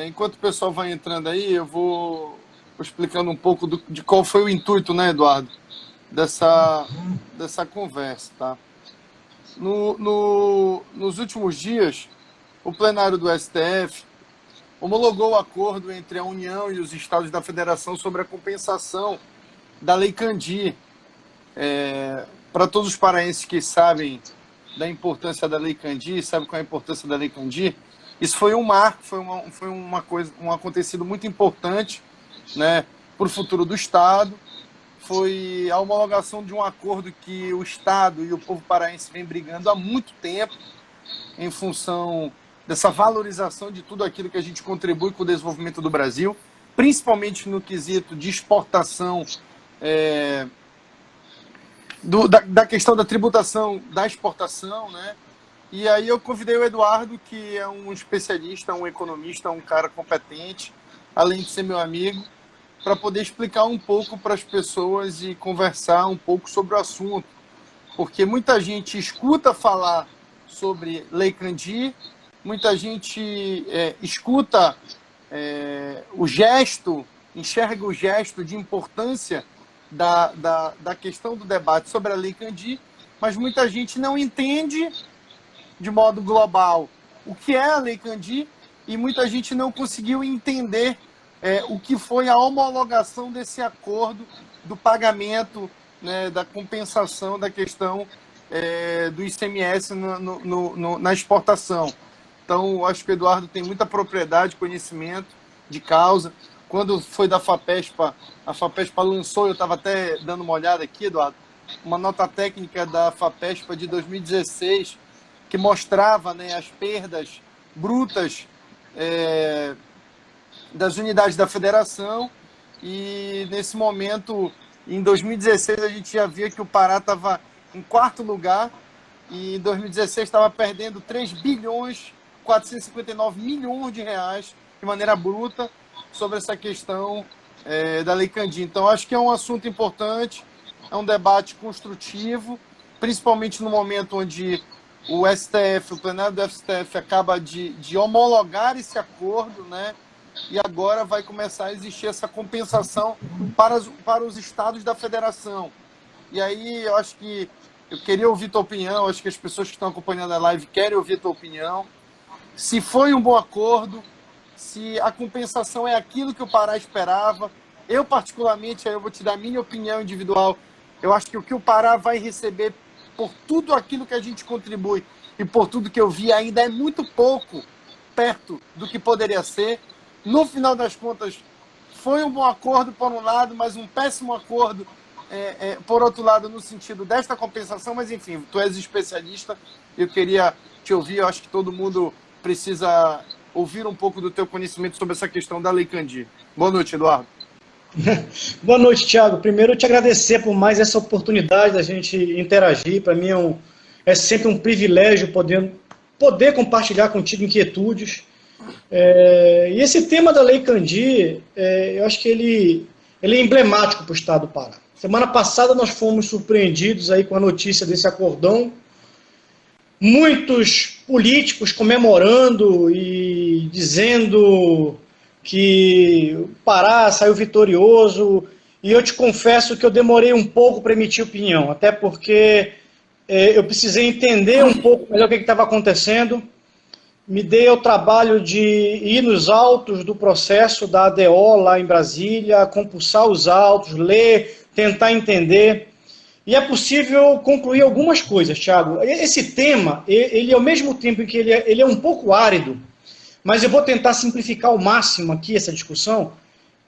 Enquanto o pessoal vai entrando aí, eu vou explicando um pouco de qual foi o intuito, né, Eduardo, dessa conversa, tá? Nos últimos dias, o plenário do STF homologou o acordo entre a União e os estados da Federação sobre a compensação da Lei Candir. Para todos os paraenses que sabem da importância da Lei Candir, sabem qual é a importância da Lei Candir, isso foi um marco, foi uma coisa, um acontecido muito importante, né, para o futuro do Estado. Foi a homologação de um acordo que o Estado e o povo paraense vem brigando há muito tempo, em função dessa valorização de tudo aquilo que a gente contribui com o desenvolvimento do Brasil, principalmente no quesito de exportação, da questão da tributação da exportação, né? E aí eu convidei o Eduardo, que é um especialista, um economista, um cara competente, além de ser meu amigo, para poder explicar um pouco para as pessoas e conversar um pouco sobre o assunto. Porque muita gente escuta falar sobre Lei Candir, muita gente escuta o gesto, enxerga o gesto de importância da questão do debate sobre a Lei Candir, mas muita gente não entende de modo global o que é a Lei Candir e muita gente não conseguiu entender o que foi a homologação desse acordo do pagamento, né, da compensação da questão do ICMS na exportação. Então, acho que o Eduardo tem muita propriedade, conhecimento de causa. Quando foi da FAPESPA, a FAPESPA lançou, eu estava até dando uma olhada aqui, Eduardo, uma nota técnica da FAPESPA de 2016, que mostrava, né, as perdas brutas das unidades da federação, e nesse momento, em 2016, a gente já via que o Pará estava em quarto lugar, e em 2016 estava perdendo 3 bilhões 459 milhões de reais de maneira bruta sobre essa questão da Lei Candir. Então, acho que é um assunto importante, é um debate construtivo, principalmente no momento onde o STF, o plenário do STF, acaba de homologar esse acordo, né? E agora vai começar a existir essa compensação para os estados da federação. E aí eu acho que eu queria ouvir tua opinião, acho que as pessoas que estão acompanhando a live querem ouvir tua opinião. Se foi um bom acordo, se a compensação é aquilo que o Pará esperava. Eu, particularmente, aí eu vou te dar a minha opinião individual, eu acho que o que o Pará vai receber por tudo aquilo que a gente contribui e por tudo que eu vi ainda é muito pouco perto do que poderia ser. No final das contas, foi um bom acordo por um lado, mas um péssimo acordo por outro lado, no sentido desta compensação. Mas enfim, tu és especialista, eu queria te ouvir, eu acho que todo mundo precisa ouvir um pouco do teu conhecimento sobre essa questão da Lei Candir. Boa noite, Eduardo. Boa noite, Thiago. Primeiro, eu te agradecer por mais essa oportunidade da gente interagir. Para mim é sempre um privilégio poder compartilhar contigo inquietudes. E esse tema da Lei Candir, eu acho que ele é emblemático para o Estado do Pará. Semana passada nós fomos surpreendidos aí com a notícia desse acordão. Muitos políticos comemorando e dizendo que o Pará saiu vitorioso, e eu te confesso que eu demorei um pouco para emitir opinião, até porque eu precisei entender um pouco melhor o que estava acontecendo. Me dei ao trabalho de ir nos autos do processo da ADO lá em Brasília, compulsar os autos, ler, tentar entender. E é possível concluir algumas coisas, Thiago. Esse tema, ele ao mesmo tempo que ele é um pouco árido, mas eu vou tentar simplificar ao máximo aqui essa discussão.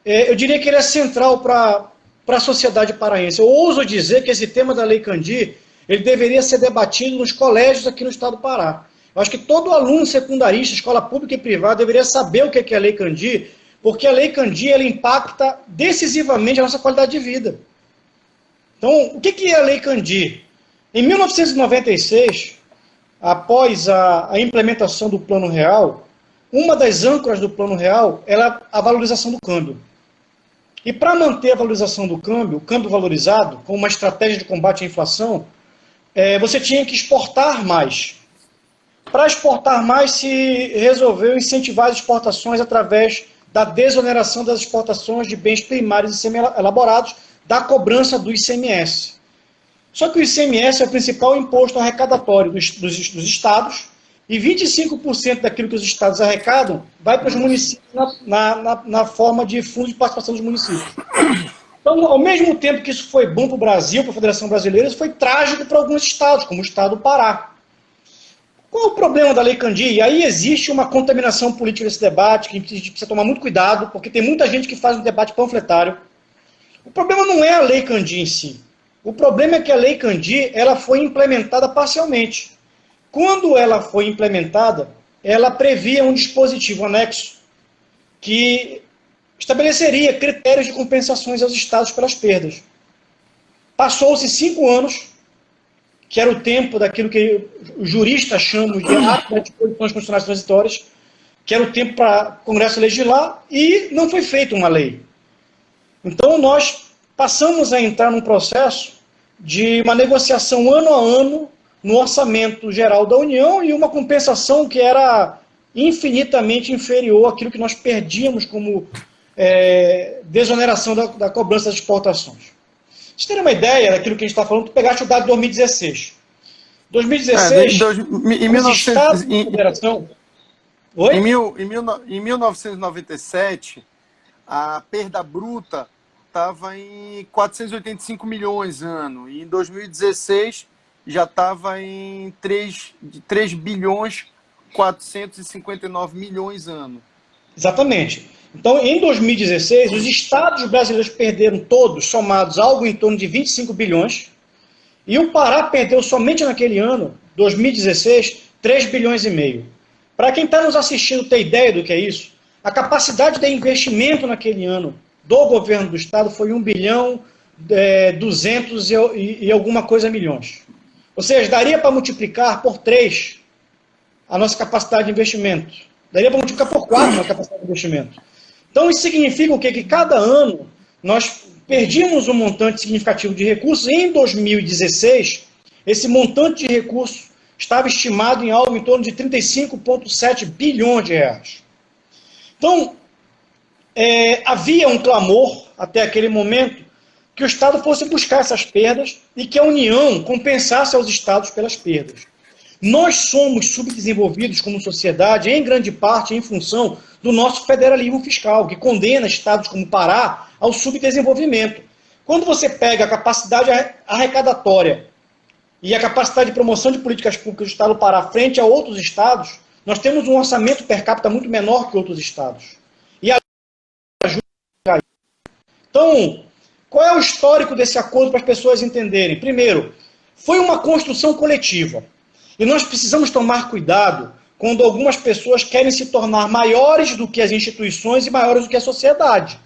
Eu diria que ele é central para a sociedade paraense. Eu ouso dizer que esse tema da Lei Candir, ele deveria ser debatido nos colégios aqui no estado do Pará. Eu acho que todo aluno secundarista, escola pública e privada, deveria saber o que é a Lei Candir, porque a Lei Candir ela impacta decisivamente a nossa qualidade de vida. Então, o que é a Lei Candir? Em 1996, após a implementação do Plano Real, uma das âncoras do Plano Real era a valorização do câmbio. E para manter a valorização do câmbio, o câmbio valorizado, com uma estratégia de combate à inflação, você tinha que exportar mais. para exportar mais, se resolveu incentivar as exportações através da desoneração das exportações de bens primários e semi-elaborados, da cobrança do ICMS. Só que o ICMS é o principal imposto arrecadatório dos estados, e 25% daquilo que os estados arrecadam vai para os municípios na forma de fundo de participação dos municípios. Então, ao mesmo tempo que isso foi bom para o Brasil, para a Federação Brasileira, isso foi trágico para alguns estados, como o estado do Pará. Qual é o problema da Lei Candir? E aí existe uma contaminação política desse debate, que a gente precisa tomar muito cuidado, porque tem muita gente que faz um debate panfletário. O problema não é a Lei Candir em si. O problema é que a Lei Candir ela foi implementada parcialmente. Quando ela foi implementada, ela previa um dispositivo anexo que estabeleceria critérios de compensações aos estados pelas perdas. Passou-se 5 anos, que era o tempo daquilo que os juristas chamam de ato de disposições constitucionais transitórias, que era o tempo para o Congresso legislar, e não foi feita uma lei. Então, nós passamos a entrar num processo de uma negociação ano a ano no orçamento geral da União e uma compensação que era infinitamente inferior àquilo que nós perdíamos como desoneração da cobrança das exportações. Vocês terem uma ideia daquilo que a gente está falando, tu pegaste o dado de 2016. 2016, em 1997, a perda bruta estava em 485 milhões ano, e em 2016 já estava em 3 bilhões 459 milhões ano. Exatamente. Então, em 2016, os estados brasileiros perderam todos, somados, algo em torno de 25 bilhões, e o Pará perdeu somente naquele ano, 2016, 3 bilhões e meio. Para quem está nos assistindo ter ideia do que é isso, a capacidade de investimento naquele ano do governo do estado foi 1 bilhão 200 e alguma coisa milhões. Ou seja, daria para multiplicar por 3 a nossa capacidade de investimento. Daria para multiplicar por 4 a nossa capacidade de investimento. Então, isso significa o quê? Que cada ano nós perdíamos um montante significativo de recursos. Em 2016, esse montante de recursos estava estimado em algo em torno de 35,7 bilhões de reais. Então, havia um clamor, até aquele momento, que o Estado fosse buscar essas perdas e que a União compensasse aos Estados pelas perdas. Nós somos subdesenvolvidos como sociedade, em grande parte, em função do nosso federalismo fiscal, que condena estados como o Pará ao subdesenvolvimento. Quando você pega a capacidade arrecadatória e a capacidade de promoção de políticas públicas do estado do Pará frente a outros estados, nós temos um orçamento per capita muito menor que outros estados. E a ajuda. Então, qual é o histórico desse acordo para as pessoas entenderem? Primeiro, foi uma construção coletiva. E nós precisamos tomar cuidado quando algumas pessoas querem se tornar maiores do que as instituições e maiores do que a sociedade.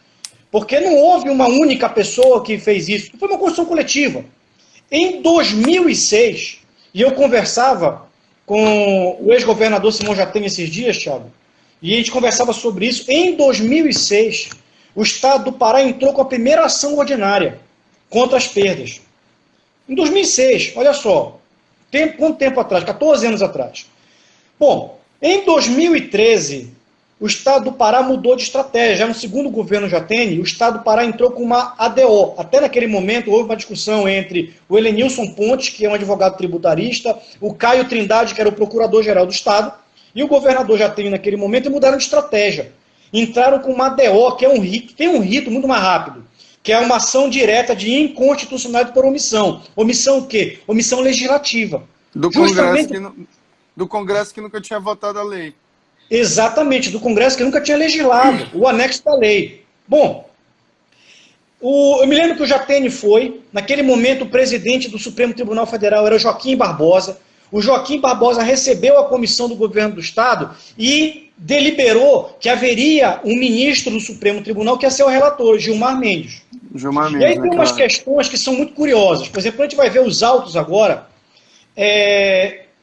Porque não houve uma única pessoa que fez isso. Foi uma construção coletiva. Em 2006, e eu conversava com o ex-governador Simão Jatene esses dias, Thiago, e a gente conversava sobre isso. Em 2006, o estado do Pará entrou com a primeira ação ordinária contra as perdas. Em 2006, olha só, quanto tempo atrás? 14 anos atrás. Bom, em 2013, o estado do Pará mudou de estratégia. Já no segundo governo Jatene, o estado do Pará entrou com uma ADO. Até naquele momento houve uma discussão entre o Helenilson Pontes, que é um advogado tributarista, o Caio Trindade, que era o procurador-geral do estado, e o governador Jatene naquele momento, e mudaram de estratégia. Entraram com uma ADO, que é um rito, tem um rito muito mais rápido, que é uma ação direta de inconstitucionalidade por omissão. Omissão o quê? Omissão legislativa. Do Congresso que nunca tinha votado a lei. Exatamente, do Congresso que nunca tinha legislado, o anexo da lei. Bom, eu me lembro que o Jatene foi, naquele momento o presidente do Supremo Tribunal Federal era o Joaquim Barbosa. O Joaquim Barbosa recebeu a comissão do governo do Estado e deliberou que haveria um ministro do Supremo Tribunal que ia ser o relator, Gilmar Mendes. E aí tem umas questões que são muito curiosas. Por exemplo, a gente vai ver os autos agora.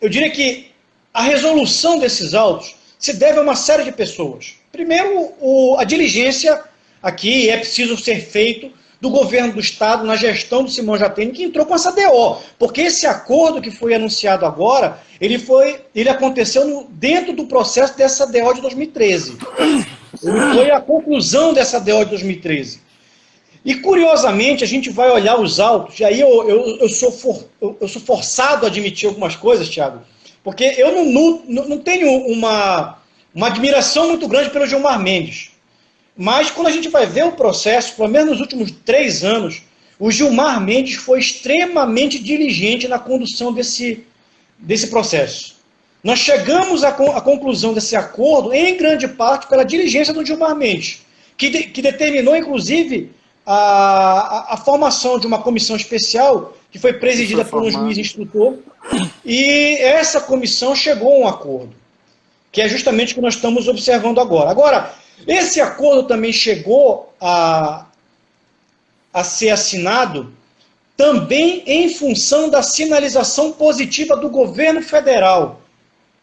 Eu diria que a resolução desses autos se deve a uma série de pessoas. Primeiro, a diligência aqui é preciso ser feito do governo do Estado, na gestão do Simão Jatene, que entrou com essa DO. Porque esse acordo que foi anunciado agora, ele aconteceu dentro do processo dessa DO de 2013. Ele foi a conclusão dessa DO de 2013. E, curiosamente, a gente vai olhar os autos, e aí eu sou forçado a admitir algumas coisas, Thiago, porque eu não tenho uma admiração muito grande pelo Gilmar Mendes. Mas, quando a gente vai ver o processo, pelo menos nos últimos 3 anos, o Gilmar Mendes foi extremamente diligente na condução desse processo. Nós chegamos à conclusão desse acordo, em grande parte, pela diligência do Gilmar Mendes, que determinou, inclusive, a formação de uma comissão especial, que foi presidida por um juiz instrutor, e essa comissão chegou a um acordo, que é justamente o que nós estamos observando agora. Agora, esse acordo também chegou a ser assinado também em função da sinalização positiva do governo federal.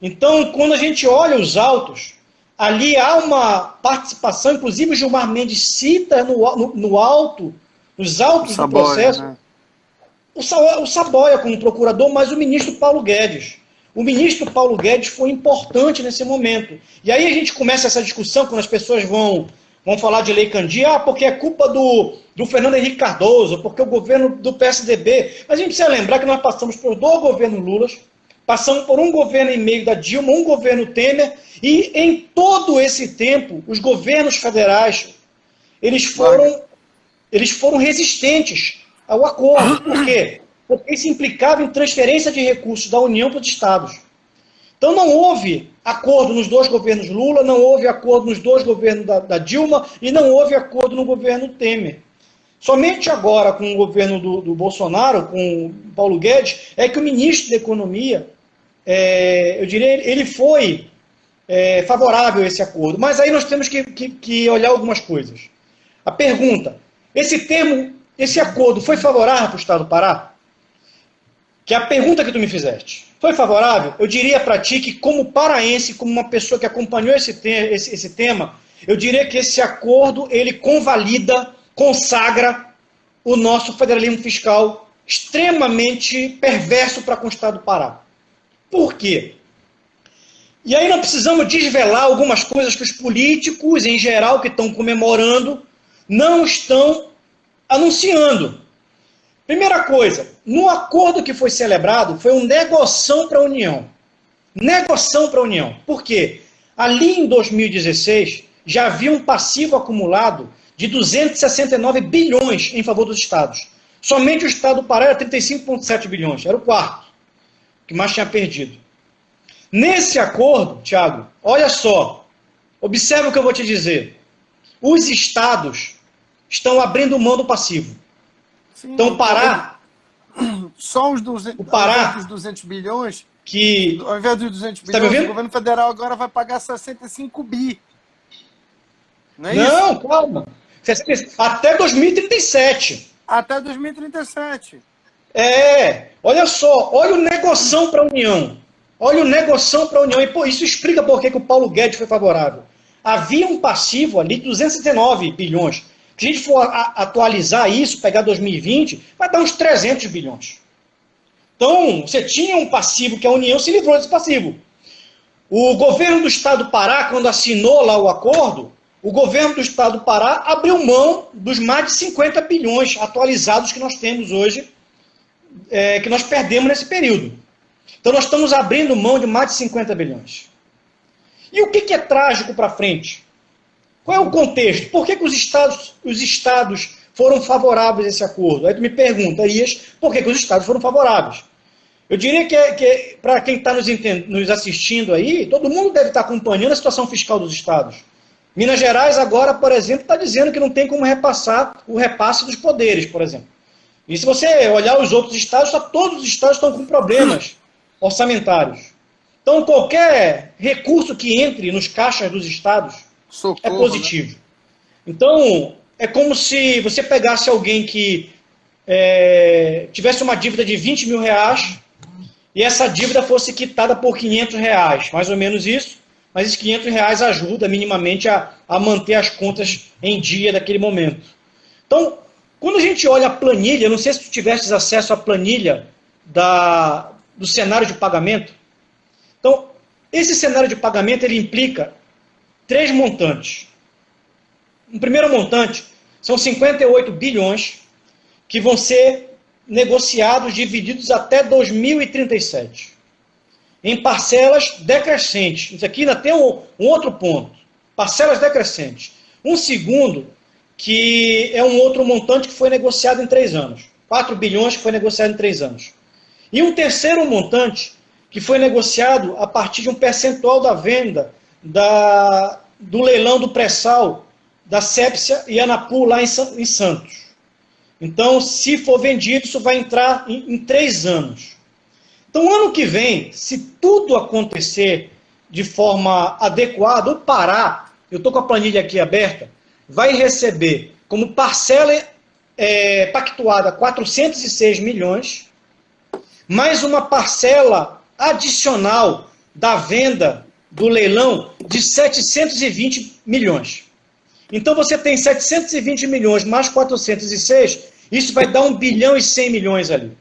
Então, quando a gente olha os autos, ali há uma participação, inclusive o Gilmar Mendes cita nos autos do processo, né? O Saboia como procurador, mas o ministro Paulo Guedes. O ministro Paulo Guedes foi importante nesse momento. E aí a gente começa essa discussão, quando as pessoas vão falar de Lei Candia, porque é culpa do Fernando Henrique Cardoso, porque o governo do PSDB. Mas a gente precisa lembrar que nós passamos por 2 governos Lula, passamos por um governo e meio da Dilma, um governo Temer, e em todo esse tempo, os governos federais, eles foram resistentes ao acordo. Por quê? Porque isso implicava em transferência de recursos da União para os estados. Então não houve acordo nos 2 governos Lula, não houve acordo nos 2 governos da Dilma e não houve acordo no governo Temer. Somente agora, com o governo do Bolsonaro, com o Paulo Guedes, é que o ministro da Economia, eu diria, ele foi favorável a esse acordo. Mas aí nós temos que olhar algumas coisas. A pergunta, esse acordo foi favorável para o Estado do Pará? Que é a pergunta que tu me fizeste. Foi favorável? Eu diria para ti que, como paraense, como uma pessoa que acompanhou esse tema, eu diria que esse acordo, ele convalida, consagra o nosso federalismo fiscal extremamente perverso para com o Estado do Pará. Por quê? E aí nós precisamos desvelar algumas coisas que os políticos, em geral, que estão comemorando, não estão anunciando. Primeira coisa, no acordo que foi celebrado, foi um negoção para a União. Negoção para a União. Por quê? Ali em 2016, já havia um passivo acumulado de 269 bilhões em favor dos estados. Somente o estado do Pará era 35,7 bilhões, era o quarto que mais tinha perdido. Nesse acordo, Thiago, olha só, observa o que eu vou te dizer. Os estados estão abrindo mão do passivo. Sim, então, o Pará... Só os 200, o Pará, os 200 bilhões, que... ao invés dos 200 bilhões, tá o governo federal agora vai pagar 65 bi. Não é isso? Não, calma. Até 2037. Até 2037. Olha só, olha o negoção para a União. Olha o negoção para a União. E isso explica por que o Paulo Guedes foi favorável. Havia um passivo ali de 269 bilhões. Se a gente for atualizar isso, pegar 2020, vai dar uns 300 bilhões. Então, você tinha um passivo que a União se livrou desse passivo. O governo do estado do Pará, quando assinou lá o acordo, o governo do estado do Pará abriu mão dos mais de 50 bilhões atualizados que nós temos hoje, que nós perdemos nesse período. Então, nós estamos abrindo mão de mais de 50 bilhões. E o que é trágico para frente? Qual é o contexto? Por que os estados foram favoráveis a esse acordo? Aí tu me perguntarias por que os estados foram favoráveis. Eu diria que para quem está nos assistindo aí, todo mundo deve estar acompanhando a situação fiscal dos estados. Minas Gerais agora, por exemplo, está dizendo que não tem como repassar o repasse dos poderes, por exemplo. E se você olhar os outros estados, todos os estados estão com problemas orçamentários. Então, qualquer recurso que entre nos caixas dos estados é positivo. Né? Então, é como se você pegasse alguém que tivesse uma dívida de 20 mil reais e essa dívida fosse quitada por 500 reais, mais ou menos isso, mas esses 500 reais ajuda minimamente a manter as contas em dia daquele momento. Então, Quando a gente olha a planilha, não sei se tu tivesses acesso à planilha do cenário de pagamento. Então, esse cenário de pagamento ele implica 3 montantes. O primeiro montante são 58 bilhões que vão ser negociados, divididos até 2037, em parcelas decrescentes. Isso aqui ainda tem um outro ponto, parcelas decrescentes. Um segundo, que é um outro montante que foi negociado em 3 anos. 4 bilhões que foi negociado em 3 anos. E um terceiro montante que foi negociado a partir de um percentual da venda do leilão do pré-sal da Sépcia e Anapu lá em Santos. Então, se for vendido, isso vai entrar em 3 anos. Então, ano que vem, se tudo acontecer de forma adequada, o Pará, eu estou com a planilha aqui aberta, vai receber como parcela pactuada 406 milhões, mais uma parcela adicional da venda do leilão de 720 milhões. Então você tem 720 milhões mais 406, isso vai dar 1 bilhão e 100 milhões ali.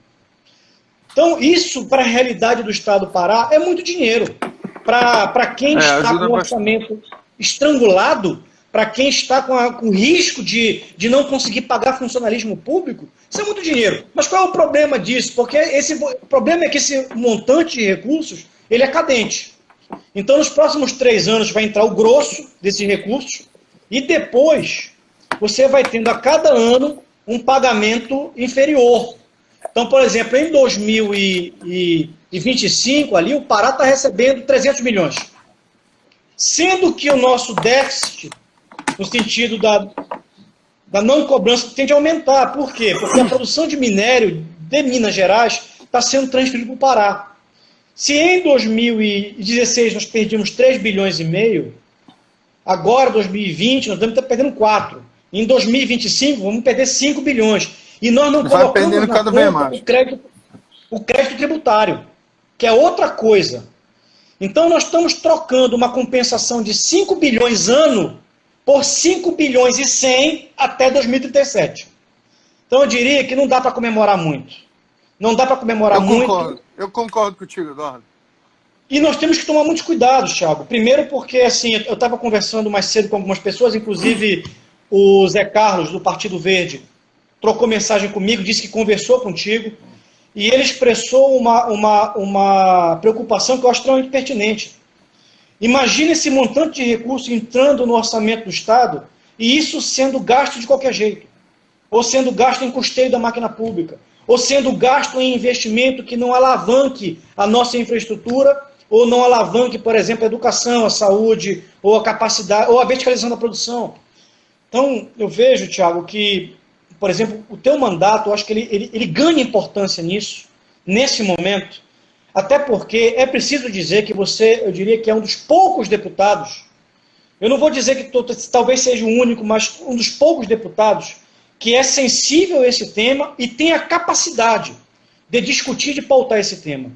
Então isso, para a realidade do Estado do Pará, é muito dinheiro. Para quem está com o orçamento estrangulado, para quem está com o risco de não conseguir pagar funcionalismo público, isso é muito dinheiro. Mas qual é o problema disso? Porque o problema é que esse montante de recursos, ele é cadente. Então, nos próximos 3 anos vai entrar o grosso desses recursos e depois você vai tendo a cada ano um pagamento inferior. Então, por exemplo, em 2025, ali, o Pará está recebendo 300 milhões. Sendo que o nosso déficit, no sentido da não cobrança, tende a aumentar. Por quê? Porque a produção de minério de Minas Gerais está sendo transferida para o Pará. Se em 2016 nós perdemos 3 bilhões e meio, agora, 2020, nós vamos estar perdendo 4. Em 2025, vamos perder 5 bilhões. E nós não colocamos na conta o crédito tributário, que é outra coisa. Então, nós estamos trocando uma compensação de 5 bilhões ano por 5 bilhões e 100 até 2037. Então, eu diria que não dá para comemorar muito. Não dá para comemorar muito. Eu concordo contigo, Eduardo. E nós temos que tomar muitos cuidados, Thiago. Primeiro porque, assim, eu estava conversando mais cedo com algumas pessoas, inclusive o Zé Carlos, do Partido Verde, trocou mensagem comigo, disse que conversou contigo, e ele expressou uma preocupação que eu acho extremamente pertinente. Imagine esse montante de recursos entrando no orçamento do Estado e isso sendo gasto de qualquer jeito. Ou sendo gasto em custeio da máquina pública. Ou sendo gasto em investimento que não alavanque a nossa infraestrutura, ou não alavanque, por exemplo, a educação, a saúde, ou a capacidade, ou a verticalização da produção. Então, eu vejo, Thiago, que, por exemplo, o teu mandato, eu acho que ele ganha importância nisso, nesse momento, até porque é preciso dizer que você, eu diria que é um dos poucos deputados, eu não vou dizer que talvez seja o único, mas um dos poucos deputados que é sensível a esse tema e tem a capacidade de discutir, de pautar esse tema.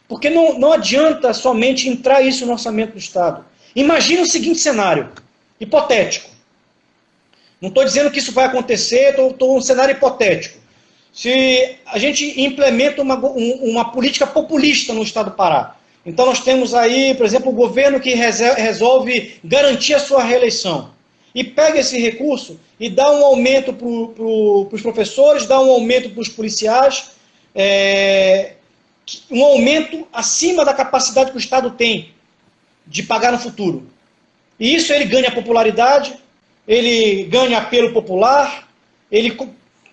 Porque não adianta somente entrar isso no orçamento do Estado. Imagina o seguinte cenário, hipotético. Não estou dizendo que isso vai acontecer, estou um cenário hipotético. Se a gente implementa uma política populista no Estado do Pará, então nós temos aí, por exemplo, o governo que resolve garantir a sua reeleição, e pega esse recurso e dá um aumento para os professores, dá um aumento para os policiais, um aumento acima da capacidade que o Estado tem de pagar no futuro. E isso ele ganha popularidade, ele ganha apelo popular, ele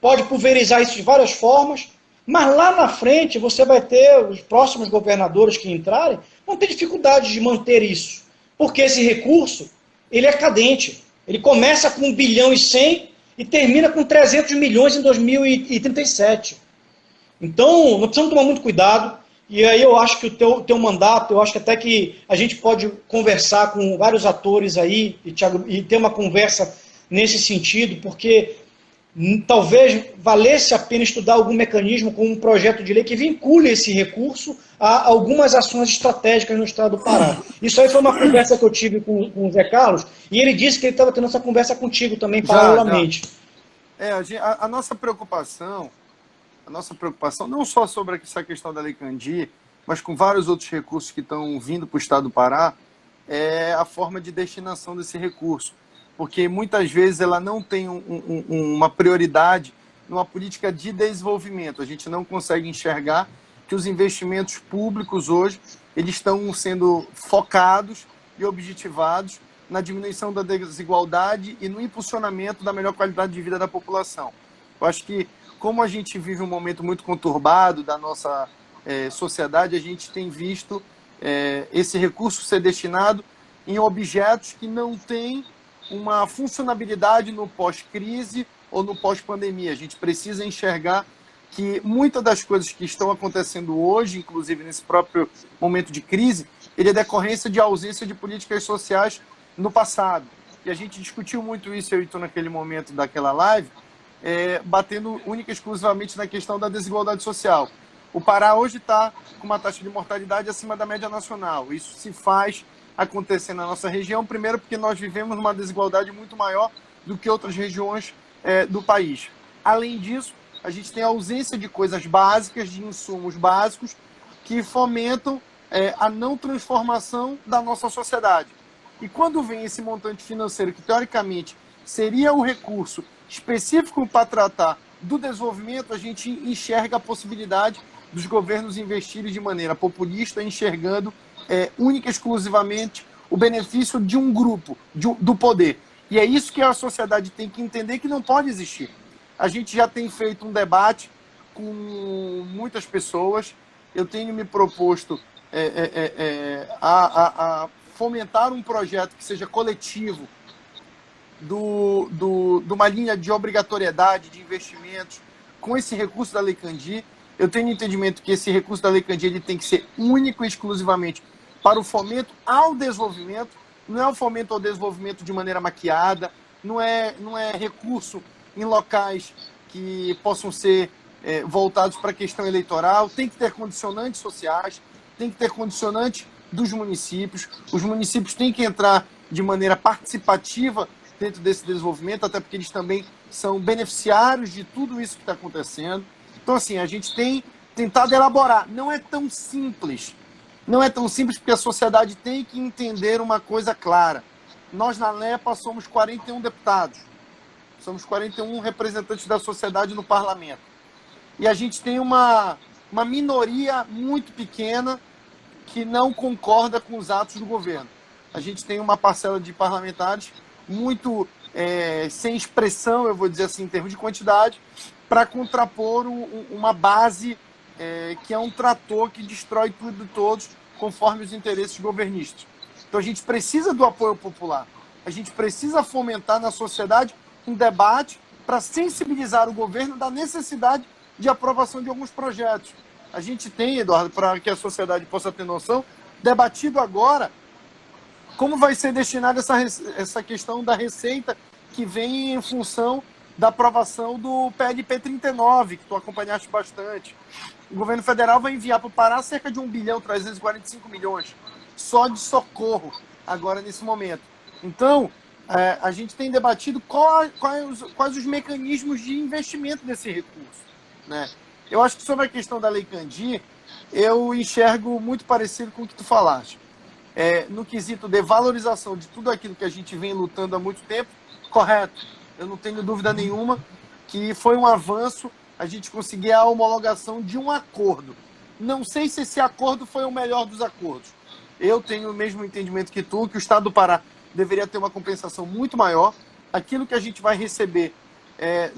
pode pulverizar isso de várias formas, mas lá na frente você vai ter os próximos governadores que entrarem, vão ter dificuldade de manter isso, porque esse recurso ele é cadente. Ele começa com 1 bilhão e 100 e termina com 300 milhões em 2037. Então, nós precisamos tomar muito cuidado. E aí eu acho que o teu mandato, eu acho que até que a gente pode conversar com vários atores aí, e ter uma conversa nesse sentido, porque talvez valesse a pena estudar algum mecanismo com um projeto de lei que vincule esse recurso a algumas ações estratégicas no Estado do Pará. Isso aí foi uma conversa que eu tive com o Zé Carlos, e ele disse que ele estava tendo essa conversa contigo também, paralelamente. A nossa preocupação não só sobre essa questão da Lei Candir, mas com vários outros recursos que estão vindo para o Estado do Pará, é a forma de destinação desse recurso. Porque muitas vezes ela não tem uma prioridade numa política de desenvolvimento. A gente não consegue enxergar que os investimentos públicos hoje eles estão sendo focados e objetivados na diminuição da desigualdade e no impulsionamento da melhor qualidade de vida da população. Eu acho que, como a gente vive um momento muito conturbado da nossa sociedade, a gente tem visto esse recurso ser destinado em objetos que não têm uma funcionabilidade no pós-crise ou no pós-pandemia. A gente precisa enxergar que muitas das coisas que estão acontecendo hoje, inclusive nesse próprio momento de crise, ele é decorrência de ausência de políticas sociais no passado. E a gente discutiu muito isso, eu e tu, naquele momento daquela live, batendo única e exclusivamente na questão da desigualdade social. O Pará hoje está com uma taxa de mortalidade acima da média nacional. Isso se faz acontecer na nossa região, primeiro porque nós vivemos uma desigualdade muito maior do que outras regiões do país. Além disso, a gente tem a ausência de coisas básicas, de insumos básicos, que fomentam a não transformação da nossa sociedade. E quando vem esse montante financeiro, que teoricamente seria o recurso específico para tratar do desenvolvimento, a gente enxerga a possibilidade dos governos investirem de maneira populista, enxergando única e exclusivamente o benefício de um grupo, do poder. E é isso que a sociedade tem que entender, que não pode existir. A gente já tem feito um debate com muitas pessoas, eu tenho me proposto a fomentar um projeto que seja coletivo, de uma linha de obrigatoriedade de investimentos com esse recurso da Lei Candir. Eu tenho entendimento que esse recurso da Lei Candir ele tem que ser único e exclusivamente para o fomento ao desenvolvimento, não é o fomento ao desenvolvimento de maneira maquiada, não é recurso em locais que possam ser voltados para a questão eleitoral, tem que ter condicionantes sociais, tem que ter condicionantes dos municípios, os municípios têm que entrar de maneira participativa dentro desse desenvolvimento, até porque eles também são beneficiários de tudo isso que está acontecendo. Então, assim, a gente tem tentado elaborar. Não é tão simples. Não é tão simples porque a sociedade tem que entender uma coisa clara. Nós, na LEPA, somos 41 deputados. Somos 41 representantes da sociedade no parlamento. E a gente tem uma minoria muito pequena que não concorda com os atos do governo. A gente tem uma parcela de parlamentares muito sem expressão, eu vou dizer assim, em termos de quantidade, para contrapor uma base que é um trator que destrói tudo e todos conforme os interesses governistas. Então a gente precisa do apoio popular, a gente precisa fomentar na sociedade um debate para sensibilizar o governo da necessidade de aprovação de alguns projetos. A gente tem, Eduardo, para que a sociedade possa ter noção, debatido agora como vai ser destinada essa questão da receita que vem em função da aprovação do PLP 39, que tu acompanhaste bastante. O governo federal vai enviar para o Pará cerca de 1.345 bilhões só de socorro agora nesse momento. Então, a gente tem debatido quais os mecanismos de investimento desse recurso, né? Eu acho que sobre a questão da Lei Candir, eu enxergo muito parecido com o que tu falaste. No quesito de valorização de tudo aquilo que a gente vem lutando há muito tempo, correto. Eu não tenho dúvida nenhuma que foi um avanço a gente conseguir a homologação de um acordo. Não sei se esse acordo foi o melhor dos acordos. Eu tenho o mesmo entendimento que tu, que o Estado do Pará deveria ter uma compensação muito maior. Aquilo que a gente vai receber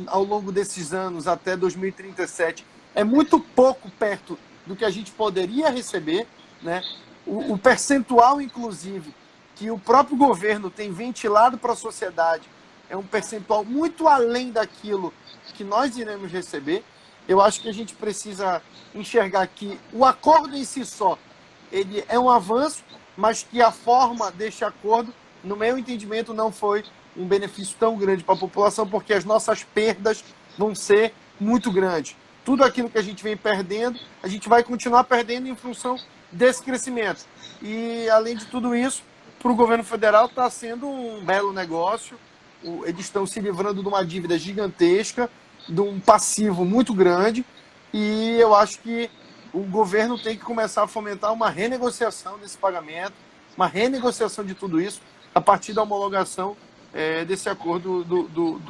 ao longo desses anos, até 2037, é muito pouco perto do que a gente poderia receber, né? O percentual, inclusive, que o próprio governo tem ventilado para a sociedade é um percentual muito além daquilo que nós iremos receber. Eu acho que a gente precisa enxergar que o acordo em si só, ele é um avanço, mas que a forma deste acordo, no meu entendimento, não foi um benefício tão grande para a população, porque as nossas perdas vão ser muito grandes. Tudo aquilo que a gente vem perdendo, a gente vai continuar perdendo em função desse crescimento. E, além de tudo isso, para o governo federal está sendo um belo negócio, eles estão se livrando de uma dívida gigantesca, de um passivo muito grande, e eu acho que o governo tem que começar a fomentar uma renegociação desse pagamento, uma renegociação de tudo isso, a partir da homologação desse acordo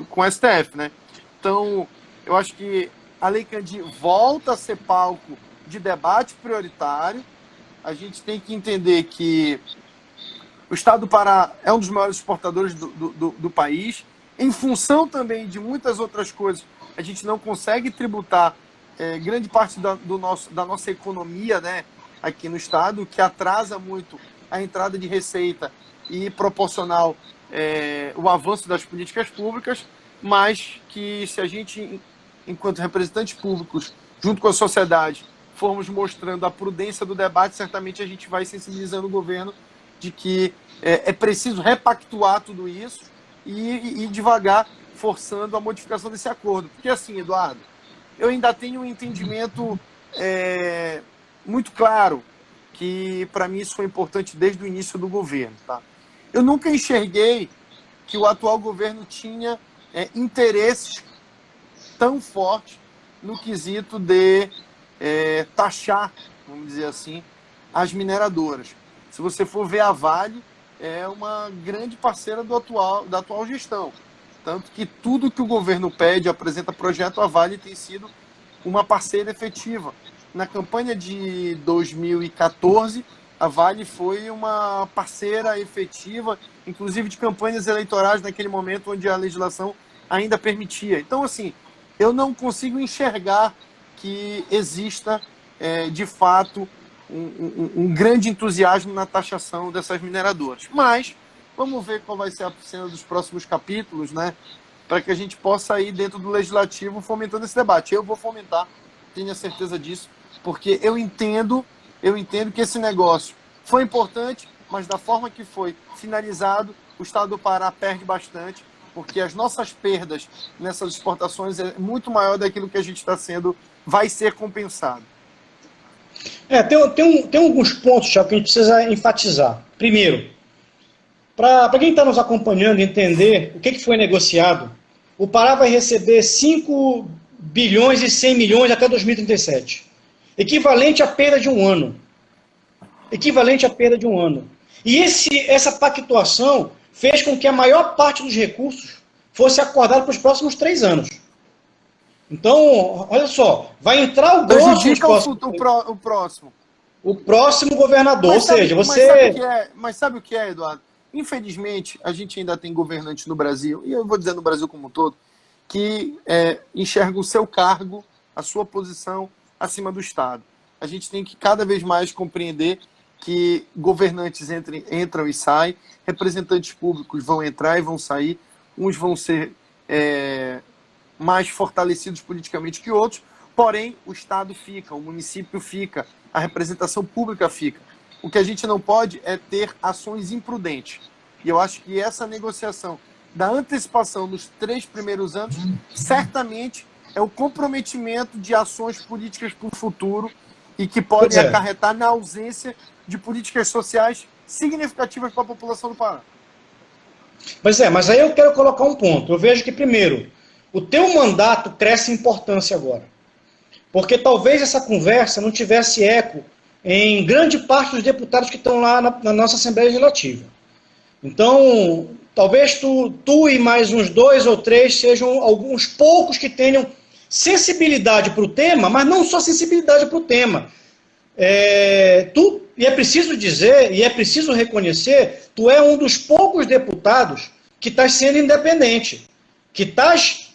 com o STF, né? Então, eu acho que a Lei Candir volta a ser palco de debate prioritário. A gente tem que entender que o Estado do Pará é um dos maiores exportadores do país. Em função também de muitas outras coisas, a gente não consegue tributar grande parte da nossa economia, né, aqui no Estado, que atrasa muito a entrada de receita e proporcional o avanço das políticas públicas, mas que se a gente, enquanto representantes públicos, junto com a sociedade, formos mostrando a prudência do debate, certamente a gente vai sensibilizando o governo de que é preciso repactuar tudo isso e devagar forçando a modificação desse acordo. Porque assim, Eduardo, eu ainda tenho um entendimento muito claro que, para mim, isso foi importante desde o início do governo. Tá? Eu nunca enxerguei que o atual governo tinha interesses tão fortes no quesito de taxar, vamos dizer assim, as mineradoras. Se você for ver, a Vale é uma grande parceira da atual gestão. Tanto que tudo que o governo pede, apresenta projeto, a Vale tem sido uma parceira efetiva. Na campanha de 2014, a Vale foi uma parceira efetiva, inclusive de campanhas eleitorais naquele momento onde a legislação ainda permitia. Então, assim, eu não consigo enxergar que exista, de fato, um grande entusiasmo na taxação dessas mineradoras. Mas vamos ver qual vai ser a cena dos próximos capítulos, né? Para que a gente possa ir dentro do legislativo fomentando esse debate. Eu vou fomentar, tenho a certeza disso, porque eu entendo que esse negócio foi importante, mas da forma que foi finalizado, o Estado do Pará perde bastante, porque as nossas perdas nessas exportações é muito maior daquilo que a gente vai ser compensado. Tem alguns pontos, Thiago, que a gente precisa enfatizar. Primeiro, para quem está nos acompanhando entender o que foi negociado, o Pará vai receber 5 bilhões e 100 milhões até 2037. Equivalente à perda de um ano. E essa pactuação fez com que a maior parte dos recursos fosse acordada para os próximos 3 anos. Então, olha só, vai entrar o grosso... o próximo. O próximo governador, Mas sabe o que é, Eduardo? Infelizmente, a gente ainda tem governantes no Brasil, e eu vou dizer no Brasil como um todo, que enxergam o seu cargo, a sua posição, acima do Estado. A gente tem que cada vez mais compreender que governantes entram e saem, representantes públicos vão entrar e vão sair, uns vão ser mais fortalecidos politicamente que outros, porém o Estado fica, o município fica, a representação pública fica. O que a gente não pode é ter ações imprudentes. E eu acho que essa negociação da antecipação nos 3 primeiros anos, certamente é o comprometimento de ações políticas para o futuro e que podem acarretar na ausência de políticas sociais significativas para a população do Pará. Mas aí eu quero colocar um ponto. Eu vejo que, primeiro, o teu mandato cresce em importância agora. Porque talvez essa conversa não tivesse eco em grande parte dos deputados que estão lá na nossa Assembleia Legislativa. Então, talvez tu e mais uns 2 ou 3 sejam alguns poucos que tenham sensibilidade para o tema, mas não só sensibilidade para o tema. E é preciso dizer, e é preciso reconhecer, tu é um dos poucos deputados que estás sendo independente, que estás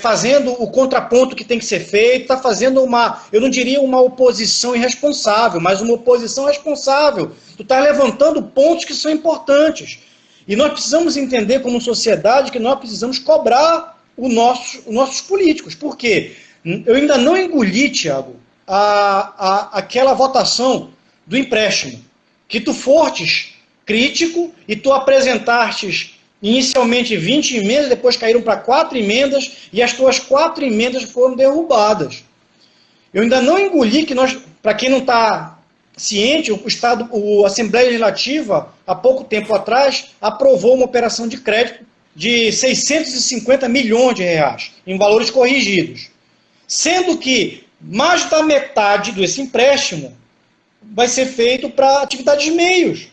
fazendo o contraponto que tem que ser feito, está fazendo eu não diria uma oposição irresponsável, mas uma oposição responsável. Tu está levantando pontos que são importantes. E nós precisamos entender como sociedade que nós precisamos cobrar os nossos políticos. Por quê? Eu ainda não engoli, Thiago, aquela votação do empréstimo, que tu fortes crítico e tu apresentastes inicialmente 20 emendas, depois caíram para 4 emendas, e as tuas 4 emendas foram derrubadas. Eu ainda não engoli que para quem não está ciente, a Assembleia Legislativa, há pouco tempo atrás, aprovou uma operação de crédito de 650 milhões de reais, em valores corrigidos. Sendo que mais da metade desse empréstimo vai ser feito para atividades de meios.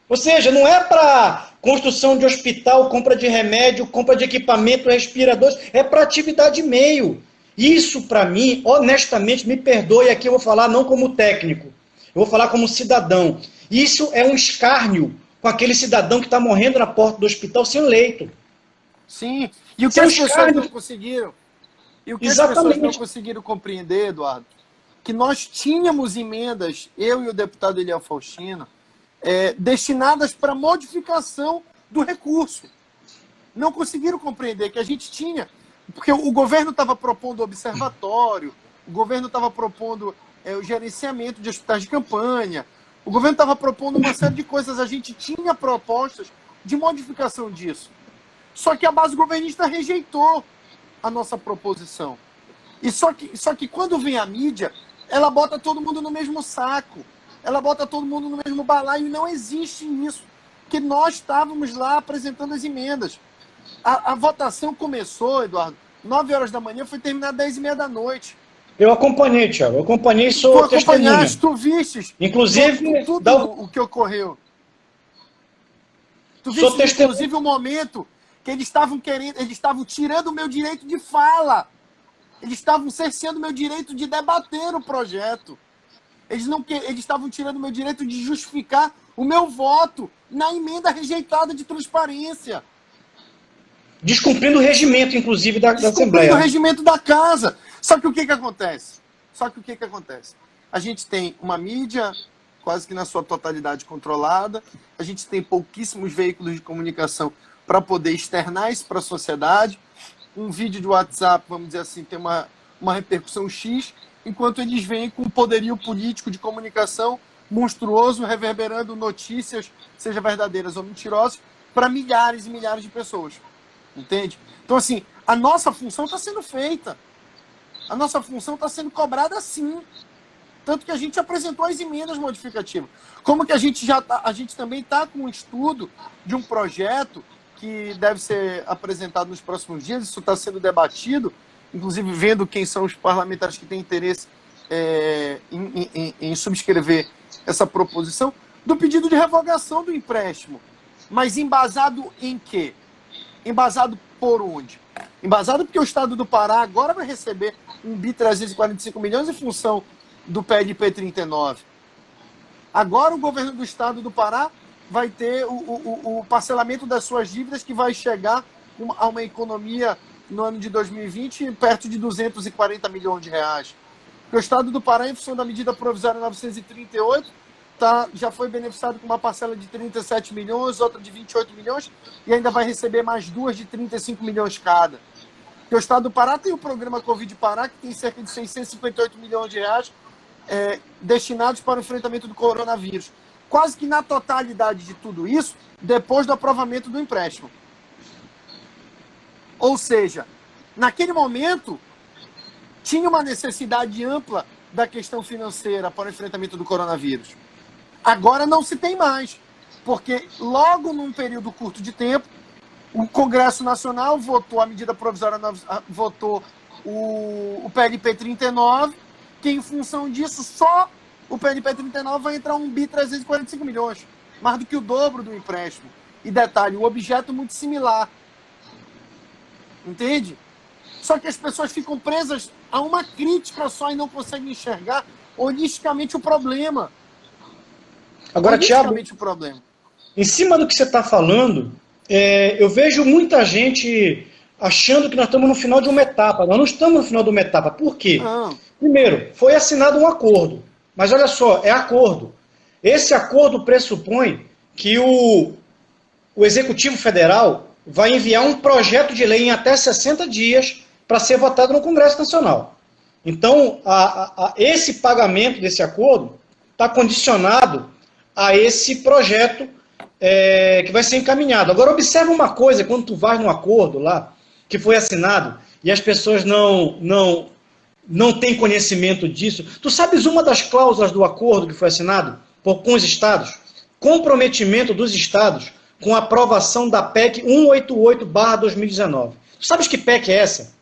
Ou seja, não é para construção de hospital, compra de remédio, compra de equipamento, respiradores, é para atividade de meio. Isso, para mim, honestamente, me perdoe, aqui eu vou falar não como técnico, eu vou falar como cidadão. Isso é um escárnio com aquele cidadão que está morrendo na porta do hospital sem leito. Sim, e o que as pessoas não conseguiram, e o que as pessoas não conseguiram compreender, Eduardo, que nós tínhamos emendas, eu e o deputado Eliel Faustino, destinadas para modificação do recurso. Não conseguiram compreender que a gente tinha, porque o governo estava propondo observatório, o governo estava propondo o gerenciamento de hospitais de campanha, o governo estava propondo uma série de coisas, a gente tinha propostas de modificação disso. Só que a base governista rejeitou a nossa proposição. E só que quando vem a mídia, ela bota todo mundo no mesmo saco. Ela bota todo mundo no mesmo balaio, e não existe isso. Que nós estávamos lá apresentando as emendas. A votação começou, Eduardo, 9 horas da manhã, foi terminada 10h30 da noite. Eu acompanhei, Thiago, eu acompanhei, sou testemunha. Tu vistes inclusive, tudo o que ocorreu. Tu viste, inclusive, o momento que eles estavam tirando o meu direito de fala. Eles estavam cerceando o meu direito de debater o projeto. Eles estavam tirando o meu direito de justificar o meu voto na emenda rejeitada de transparência. Descumprindo o regimento, inclusive, da Assembleia. Descumprindo o regimento da casa. Só que o que acontece? A gente tem uma mídia quase que na sua totalidade controlada, a gente tem pouquíssimos veículos de comunicação para poder externar isso para a sociedade. Um vídeo de WhatsApp, vamos dizer assim, tem uma repercussão X, enquanto eles vêm com um poderio político de comunicação monstruoso, reverberando notícias, seja verdadeiras ou mentirosas, para milhares e milhares de pessoas. Entende? Então, assim, a nossa função está sendo feita. A nossa função está sendo cobrada sim. Tanto que a gente apresentou as emendas modificativas. Como que a gente também está com um estudo de um projeto que deve ser apresentado nos próximos dias, isso está sendo debatido, inclusive vendo quem são os parlamentares que têm interesse em subscrever essa proposição, do pedido de revogação do empréstimo. Mas embasado em quê? Embasado por onde? Embasado porque o Estado do Pará agora vai receber um BI 345 milhões em função do PLP 39. Agora o governo do Estado do Pará vai ter o parcelamento das suas dívidas, que vai chegar a uma economia no ano de 2020 perto de 240 milhões de reais. Porque o Estado do Pará, em função da medida provisória 938, já foi beneficiado com uma parcela de 37 milhões, outra de 28 milhões, e ainda vai receber mais duas de 35 milhões cada. Porque o Estado do Pará tem o programa Covid Pará, que tem cerca de 658 milhões de reais destinados para o enfrentamento do coronavírus. Quase que na totalidade de tudo isso, depois do aprovamento do empréstimo. Ou seja, naquele momento, tinha uma necessidade ampla da questão financeira para o enfrentamento do coronavírus. Agora não se tem mais, porque logo num período curto de tempo, o Congresso Nacional votou a medida provisória, votou o PLP 39, que em função disso, só o PLP 39 vai entrar um BI 345 milhões, mais do que o dobro do empréstimo. E detalhe, o objeto muito similar. Entende? Só que as pessoas ficam presas a uma crítica só e não conseguem enxergar holisticamente o problema. Agora, Thiago, o problema. Em cima do que você está falando, eu vejo muita gente achando que nós estamos no final de uma etapa. Nós não estamos no final de uma etapa. Por quê? Não. Primeiro, foi assinado um acordo. Mas olha só, é acordo. Esse acordo pressupõe que o Executivo Federal vai enviar um projeto de lei em até 60 dias para ser votado no Congresso Nacional. Então, esse pagamento desse acordo está condicionado a esse projeto que vai ser encaminhado. Agora, observa uma coisa, quando tu vai num acordo lá, que foi assinado, e as pessoas não têm conhecimento disso. Tu sabes uma das cláusulas do acordo que foi assinado com os estados? Comprometimento dos estados com a aprovação da PEC 188/2019. Tu sabes que PEC é essa?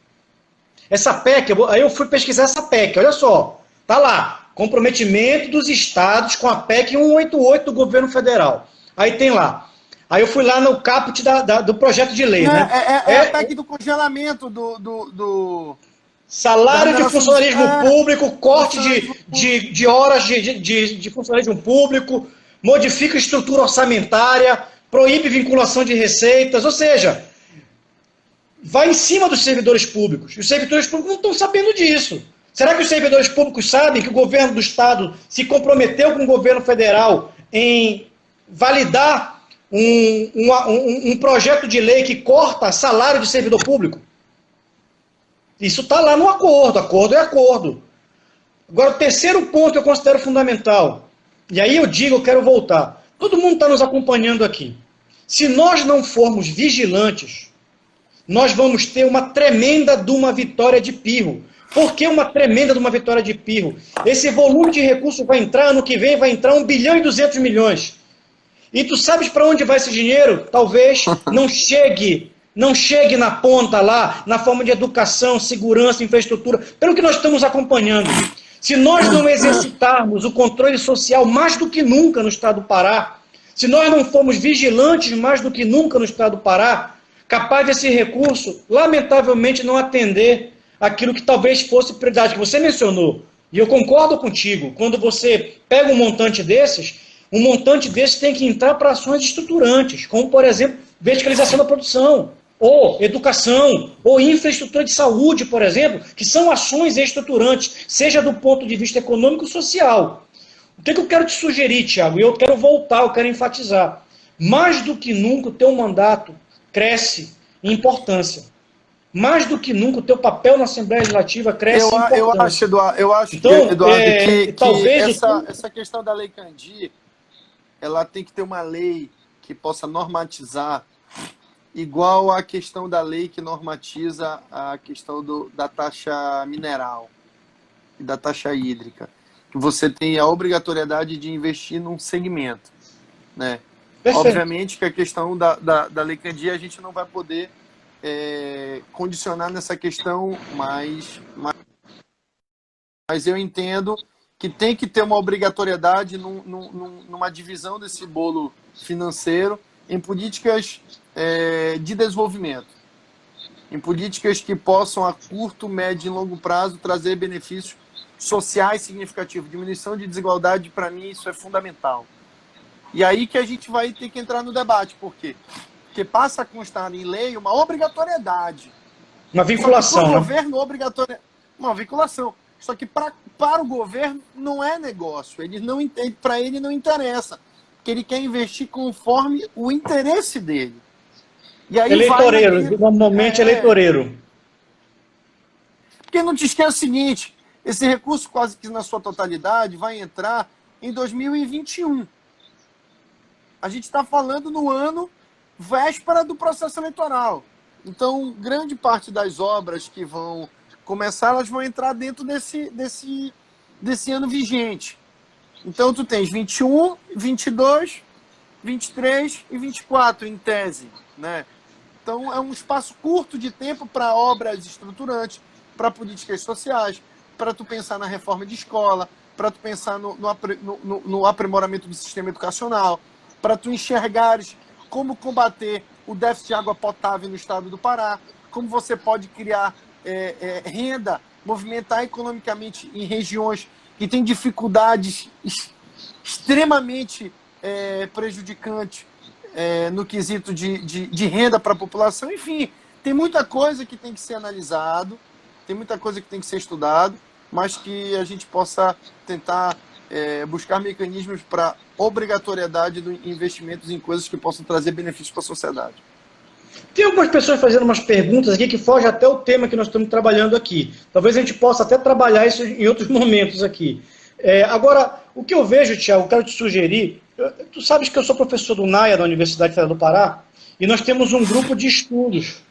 Essa PEC, aí eu fui pesquisar essa PEC, olha só, tá lá, comprometimento dos estados com a PEC 188 do governo federal. Aí tem lá. Aí eu fui lá no caput do projeto de lei, né? É a PEC do congelamento do salário de funcionalismo público, corte de horas de funcionalismo público, modifica a estrutura orçamentária, proíbe vinculação de receitas, ou seja, vai em cima dos servidores públicos. E os servidores públicos não estão sabendo disso. Será que os servidores públicos sabem que o governo do Estado se comprometeu com o governo federal em validar um projeto de lei que corta salário de servidor público? Isso está lá no acordo. Acordo é acordo. Agora, o terceiro ponto que eu considero fundamental, e aí eu quero voltar. Todo mundo está nos acompanhando aqui. Se nós não formos vigilantes, nós vamos ter uma tremenda de uma vitória de pirro. Por que uma tremenda de uma vitória de pirro? Esse volume de recursos vai entrar, ano que vem vai entrar 1 bilhão e 200 milhões. E tu sabes para onde vai esse dinheiro? Talvez não chegue na ponta lá, na forma de educação, segurança, infraestrutura, pelo que nós estamos acompanhando. Se nós não exercitarmos o controle social mais do que nunca no estado do Pará, se nós não formos vigilantes mais do que nunca no estado do Pará, capaz desse recurso, lamentavelmente, não atender aquilo que talvez fosse prioridade, que você mencionou. E eu concordo contigo, quando você pega um montante desses tem que entrar para ações estruturantes, como, por exemplo, verticalização da produção, ou educação, ou infraestrutura de saúde, por exemplo, que são ações estruturantes, seja do ponto de vista econômico ou social. O que eu quero te sugerir, Tiago? E eu quero voltar, eu quero enfatizar. Mais do que nunca, o teu mandato cresce em importância. Mais do que nunca, o teu papel na Assembleia Legislativa cresce em importância. Eu acho, então, Eduardo, que talvez essa questão da Lei Candir, ela tem que ter uma lei que possa normatizar, igual a questão da lei que normatiza a questão da taxa mineral e da taxa hídrica. Que você tem a obrigatoriedade de investir num segmento, né? Obviamente que a questão da Lei Candir a gente não vai poder condicionar nessa questão, mas eu entendo que tem que ter uma obrigatoriedade numa divisão desse bolo financeiro em políticas de desenvolvimento, em políticas que possam a curto, médio e longo prazo trazer benefícios sociais significativos. Diminuição de desigualdade, para mim, isso é fundamental. E aí que a gente vai ter que entrar no debate. Por quê? Porque passa a constar em lei uma obrigatoriedade. Uma vinculação. Para o governo, uma vinculação. Só que para o governo não é negócio. Para ele não interessa. Porque ele quer investir conforme o interesse dele. E aí eleitoreiro, normalmente eleitoreiro. Porque não te esquece o seguinte, esse recurso quase que na sua totalidade vai entrar em 2021. A gente está falando no ano véspera do processo eleitoral. Então, grande parte das obras que vão começar, elas vão entrar dentro desse ano vigente. Então, tu tens 21, 22, 23 e 24, em tese, né? Então, é um espaço curto de tempo para obras estruturantes, para políticas sociais, para tu pensar na reforma de escola, para tu pensar no aprimoramento do sistema educacional, para tu enxergares como combater o déficit de água potável no estado do Pará, como você pode criar renda, movimentar economicamente em regiões que têm dificuldades extremamente prejudicantes no quesito de renda para a população. Enfim, tem muita coisa que tem que ser analisado, tem muita coisa que tem que ser estudado, mas que a gente possa tentar buscar mecanismos para obrigatoriedade de investimentos em coisas que possam trazer benefícios para a sociedade. Tem algumas pessoas fazendo umas perguntas aqui que fogem até o tema que nós estamos trabalhando aqui. Talvez a gente possa até trabalhar isso em outros momentos aqui. Agora, o que eu vejo, Tiago, eu quero te sugerir, tu sabes que eu sou professor do NAIA, da Universidade Federal do Pará, e nós temos um grupo de estudos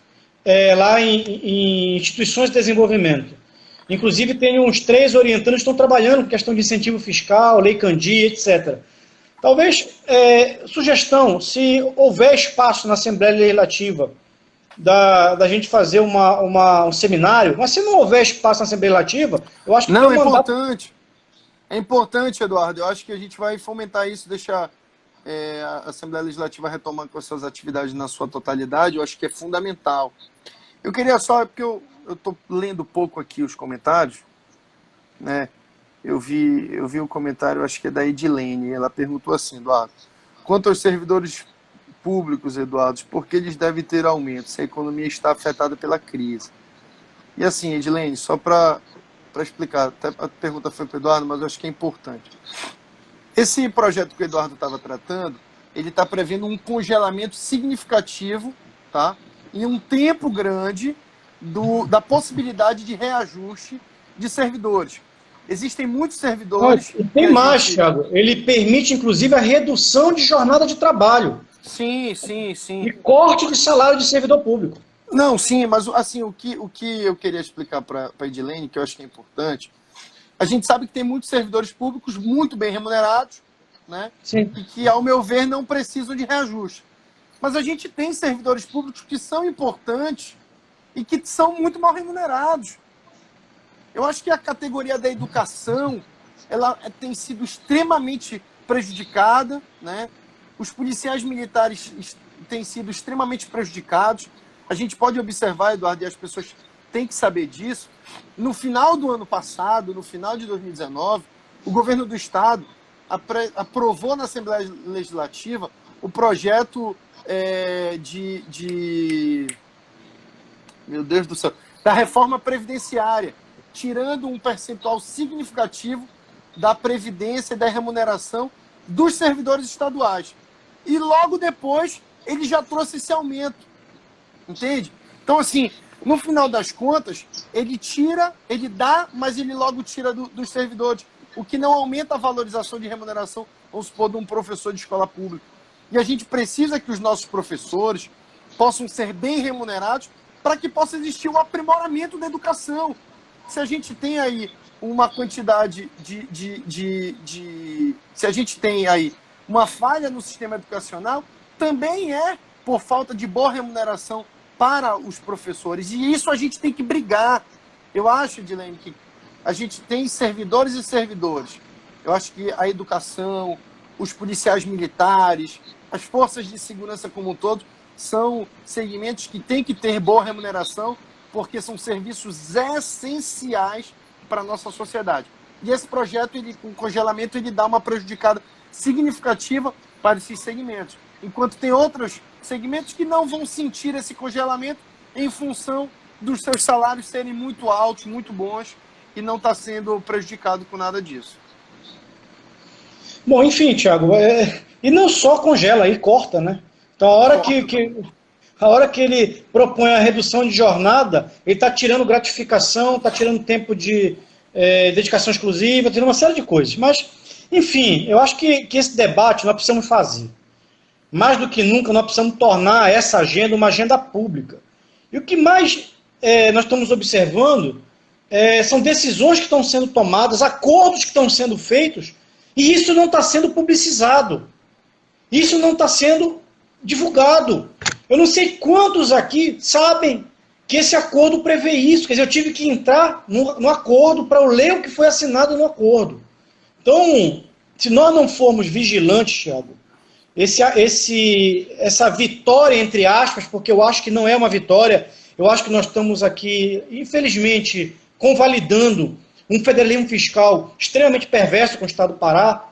lá em instituições de desenvolvimento. Inclusive, tem uns 3 orientandos que estão trabalhando com questão de incentivo fiscal, Lei Candir, etc. Talvez, sugestão, se houver espaço na Assembleia Legislativa da gente fazer um seminário, mas se não houver espaço na Assembleia Legislativa, eu acho que Não, tem um mandato... É importante, Eduardo. Eu acho que a gente vai fomentar isso, deixar a Assembleia Legislativa retomando com as suas atividades na sua totalidade. Eu acho que é fundamental. Eu queria só, porque eu estou lendo pouco aqui os comentários, né? Eu vi um comentário, acho que é da Edilene, ela perguntou assim, Eduardo, quanto aos servidores públicos, Eduardo, por que eles devem ter aumento se a economia está afetada pela crise? E assim, Edilene, só para explicar, até a pergunta foi para o Eduardo, mas eu acho que é importante. Esse projeto que o Eduardo estava tratando, ele está prevendo um congelamento significativo, tá? Em um tempo grande da possibilidade de reajuste de servidores. Existem muitos servidores... Tem mais, Thiago. Ele permite, inclusive, a redução de jornada de trabalho. Sim. E corte de salário de servidor público. Não, sim, mas assim, o que eu queria explicar para a Edilene, que eu acho que é importante, a gente sabe que tem muitos servidores públicos muito bem remunerados, né? Sim. E que, ao meu ver, não precisam de reajuste. Mas a gente tem servidores públicos que são importantes e que são muito mal remunerados. Eu acho que a categoria da educação, ela tem sido extremamente prejudicada, né? Os policiais militares têm sido extremamente prejudicados. A gente pode observar, Eduardo, e as pessoas têm que saber disso, no final do ano passado, no final de 2019, o governo do Estado aprovou na Assembleia Legislativa o projeto meu Deus do céu, da reforma previdenciária, tirando um percentual significativo da previdência e da remuneração dos servidores estaduais. E logo depois ele já trouxe esse aumento. Entende? Então, assim, no final das contas, ele dá, mas ele logo tira dos servidores, o que não aumenta a valorização de remuneração, vamos supor, de um professor de escola pública. E a gente precisa que os nossos professores possam ser bem remunerados para que possa existir um aprimoramento da educação. Se a gente tem aí uma quantidade se a gente tem aí uma falha no sistema educacional, também é por falta de boa remuneração para os professores. E isso a gente tem que brigar. Eu acho, Edilene, que a gente tem servidores e servidores. Eu acho que a educação, os policiais militares, as forças de segurança como um todo, são segmentos que têm que ter boa remuneração, porque são serviços essenciais para a nossa sociedade. E esse projeto, com o congelamento, ele dá uma prejudicada significativa para esses segmentos. Enquanto tem outros segmentos que não vão sentir esse congelamento em função dos seus salários serem muito altos, muito bons, e não está sendo prejudicado com nada disso. Bom, enfim, Thiago, e não só congela, aí corta, né? Então, a hora que ele propõe a redução de jornada, ele está tirando gratificação, está tirando tempo de dedicação exclusiva, tirando uma série de coisas. Mas, enfim, eu acho que esse debate nós precisamos fazer. Mais do que nunca, nós precisamos tornar essa agenda uma agenda pública. E o que mais nós estamos observando são decisões que estão sendo tomadas, acordos que estão sendo feitos, e isso não está sendo publicizado. Isso não está sendo divulgado. Eu não sei quantos aqui sabem que esse acordo prevê isso. Quer dizer, eu tive que entrar no acordo para eu ler o que foi assinado no acordo. Então, se nós não formos vigilantes, Thiago, essa vitória, entre aspas, porque eu acho que não é uma vitória, eu acho que nós estamos aqui, infelizmente, convalidando um federalismo fiscal extremamente perverso com o Estado do Pará,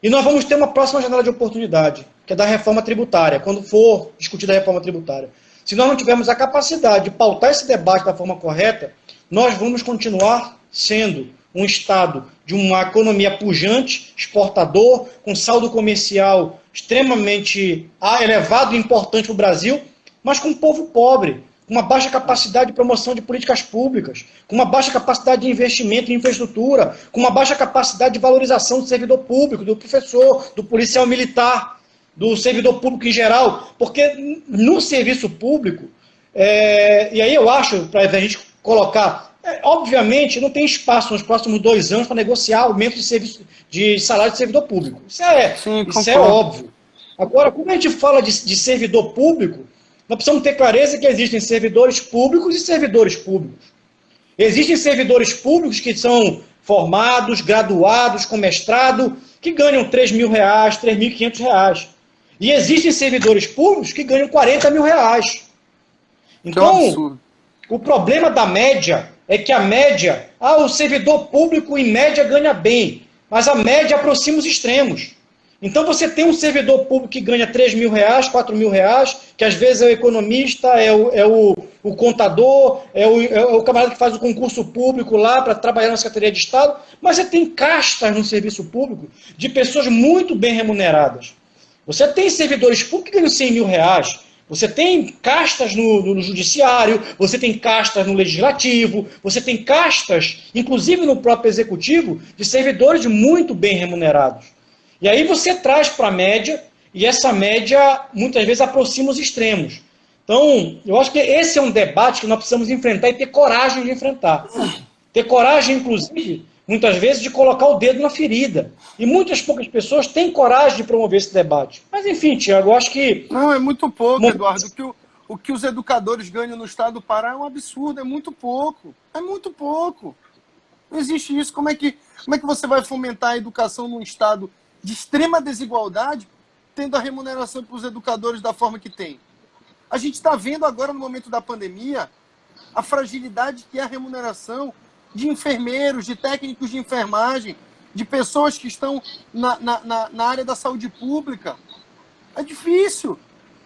e nós vamos ter uma próxima janela de oportunidade, que é da reforma tributária, quando for discutida a reforma tributária. Se nós não tivermos a capacidade de pautar esse debate da forma correta, nós vamos continuar sendo um Estado de uma economia pujante, exportador, com saldo comercial extremamente elevado e importante para o Brasil, mas com um povo pobre, com uma baixa capacidade de promoção de políticas públicas, com uma baixa capacidade de investimento em infraestrutura, com uma baixa capacidade de valorização do servidor público, do professor, do policial militar, do servidor público em geral, porque no serviço público, e aí eu acho, para a gente colocar obviamente, não tem espaço nos próximos 2 anos para negociar aumento de salário de servidor público. Isso é óbvio. Agora, quando a gente fala de servidor público, nós precisamos ter clareza que existem servidores públicos e servidores públicos. Existem servidores públicos que são formados, graduados, com mestrado, que ganham R$3.000, R$3.500. E existem servidores públicos que ganham R$40 mil. Então, o problema da média é que a média, o servidor público em média ganha bem, mas a média aproxima os extremos. Então você tem um servidor público que ganha R$3.000, R$4.000, que às vezes é o economista, é o contador, é o camarada que faz o concurso público lá para trabalhar na Secretaria de Estado, mas você tem castas no serviço público de pessoas muito bem remuneradas. Você tem servidores públicos que ganham R$100.000, você tem castas no judiciário, você tem castas no legislativo, você tem castas, inclusive no próprio executivo, de servidores muito bem remunerados. E aí você traz para a média, e essa média muitas vezes aproxima os extremos. Então, eu acho que esse é um debate que nós precisamos enfrentar e ter coragem de enfrentar. Ter coragem, inclusive, muitas vezes, de colocar o dedo na ferida. E muitas poucas pessoas têm coragem de promover esse debate. Mas, enfim, Tiago, eu acho que... Não, é muito pouco, Eduardo. O que os educadores ganham no estado do Pará é um absurdo, é muito pouco. É muito pouco. Não existe isso. Como é que você vai fomentar a educação num estado de extrema desigualdade, tendo a remuneração para os educadores da forma que tem? A gente está vendo agora, no momento da pandemia, a fragilidade que é a remuneração de enfermeiros, de técnicos de enfermagem, de pessoas que estão na área da saúde pública. É difícil.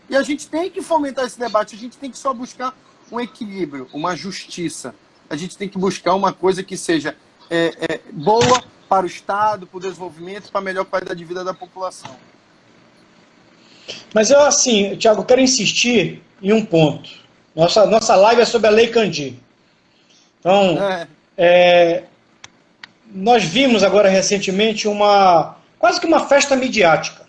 E a gente tem que fomentar esse debate, a gente tem que só buscar um equilíbrio, uma justiça. A gente tem que buscar uma coisa que seja boa para o Estado, para o desenvolvimento, para a melhor qualidade de vida da população. Mas eu, assim, Tiago, quero insistir em um ponto. Nossa live é sobre a Lei Candir. Então, nós vimos agora recentemente quase que uma festa midiática.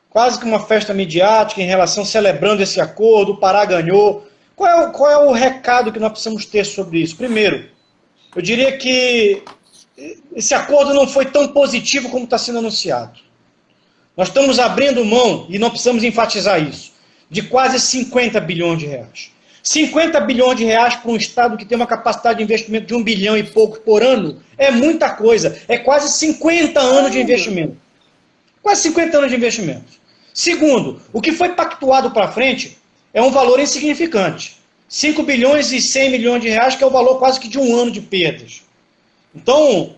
Quase que uma festa midiática em relação, celebrando esse acordo, o Pará ganhou. Qual é o recado que nós precisamos ter sobre isso? Primeiro, eu diria que esse acordo não foi tão positivo como está sendo anunciado. Nós estamos abrindo mão, e nós precisamos enfatizar isso, de quase 50 bilhões de reais. 50 bilhões de reais para um Estado que tem uma capacidade de investimento de 1 bilhão e pouco por ano é muita coisa. É quase 50 anos de investimento. Quase 50 anos de investimento. Segundo, o que foi pactuado para frente é um valor insignificante. 5 bilhões e 100 milhões de reais, que é o valor quase que de um ano de perdas. Então,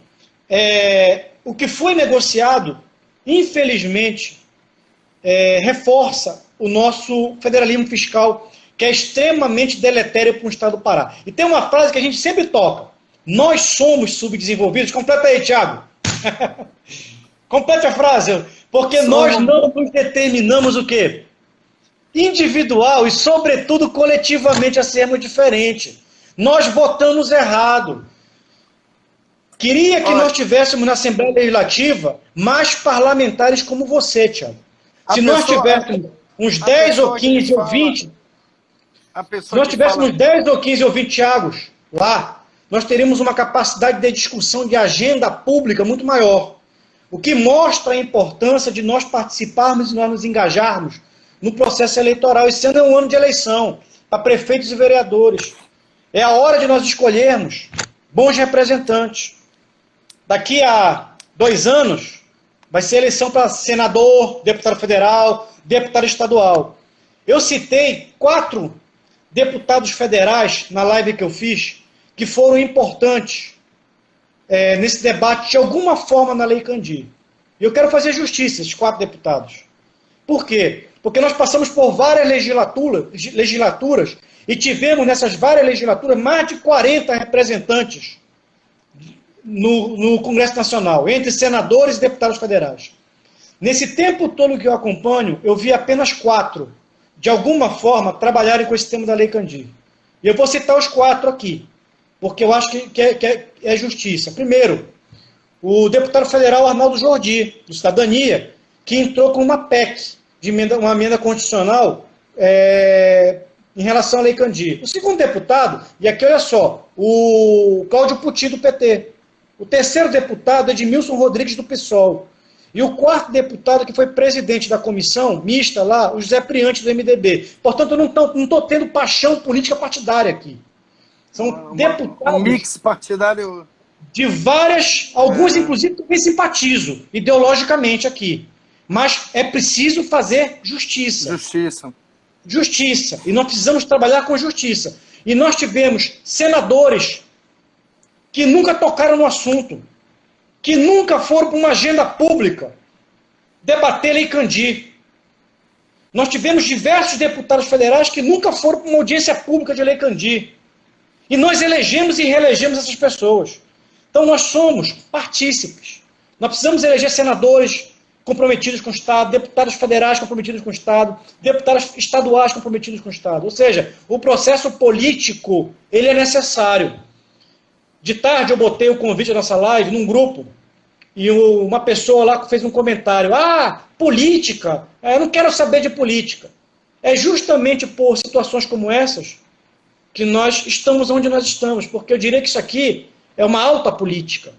o que foi negociado, infelizmente, reforça o nosso federalismo fiscal, que é extremamente deletério para o Estado do Pará. E tem uma frase que a gente sempre toca: nós somos subdesenvolvidos. Completa aí, Thiago. Completa a frase. Porque nós não nos determinamos o quê? Individual e, sobretudo, coletivamente a sermos diferentes. Nós votamos errado. Queria que nós tivéssemos na Assembleia Legislativa mais parlamentares como você, Thiago. Se nós tivéssemos uns 10 ou 15 ou 20... Se nós tivéssemos 10 ou 15 ou 20 Thiagos lá, nós teríamos uma capacidade de discussão de agenda pública muito maior. O que mostra a importância de nós participarmos e nós nos engajarmos no processo eleitoral. Esse ano é um ano de eleição para prefeitos e vereadores. É a hora de nós escolhermos bons representantes. Daqui a 2 anos vai ser eleição para senador, deputado federal, deputado estadual. Eu citei 4 deputados federais na live que eu fiz que foram importantes nesse debate de alguma forma na Lei Candir. E eu quero fazer justiça a esses 4 deputados. Por quê? Porque nós passamos por várias legislaturas e tivemos nessas várias legislaturas mais de 40 representantes no Congresso Nacional, entre senadores e deputados federais. Nesse tempo todo que eu acompanho, eu vi apenas 4, de alguma forma, trabalharem com esse tema da Lei Candir. E eu vou citar os 4 aqui, porque eu acho que é justiça. Primeiro, o deputado federal Arnaldo Jordi, do Cidadania, que entrou com uma PEC, uma emenda constitucional, em relação à Lei Candir. O segundo deputado, e aqui olha só, o Cláudio Putin, do PT. O terceiro deputado é Edmilson Rodrigues, do PSOL. E o quarto deputado, que foi presidente da comissão mista lá, o José Priante, do MDB. Portanto, eu não estou tendo paixão política partidária aqui. São deputados... Um mix partidário... de várias... Alguns, inclusive, também simpatizo ideologicamente aqui. Mas é preciso fazer justiça. Justiça. E nós precisamos trabalhar com justiça. E nós tivemos senadores que nunca tocaram no assunto, que nunca foram para uma agenda pública debater Lei Candir. Nós tivemos diversos deputados federais que nunca foram para uma audiência pública de Lei Candir. E nós elegemos e reelegemos essas pessoas. Então nós somos partícipes. Nós precisamos eleger senadores comprometidos com o Estado, deputados federais comprometidos com o Estado, deputados estaduais comprometidos com o Estado. Ou seja, o processo político, ele é necessário. De tarde eu botei o convite da nossa live num grupo, e uma pessoa lá fez um comentário, política, eu não quero saber de política. É justamente por situações como essas que nós estamos onde nós estamos, porque eu diria que isso aqui é uma alta política.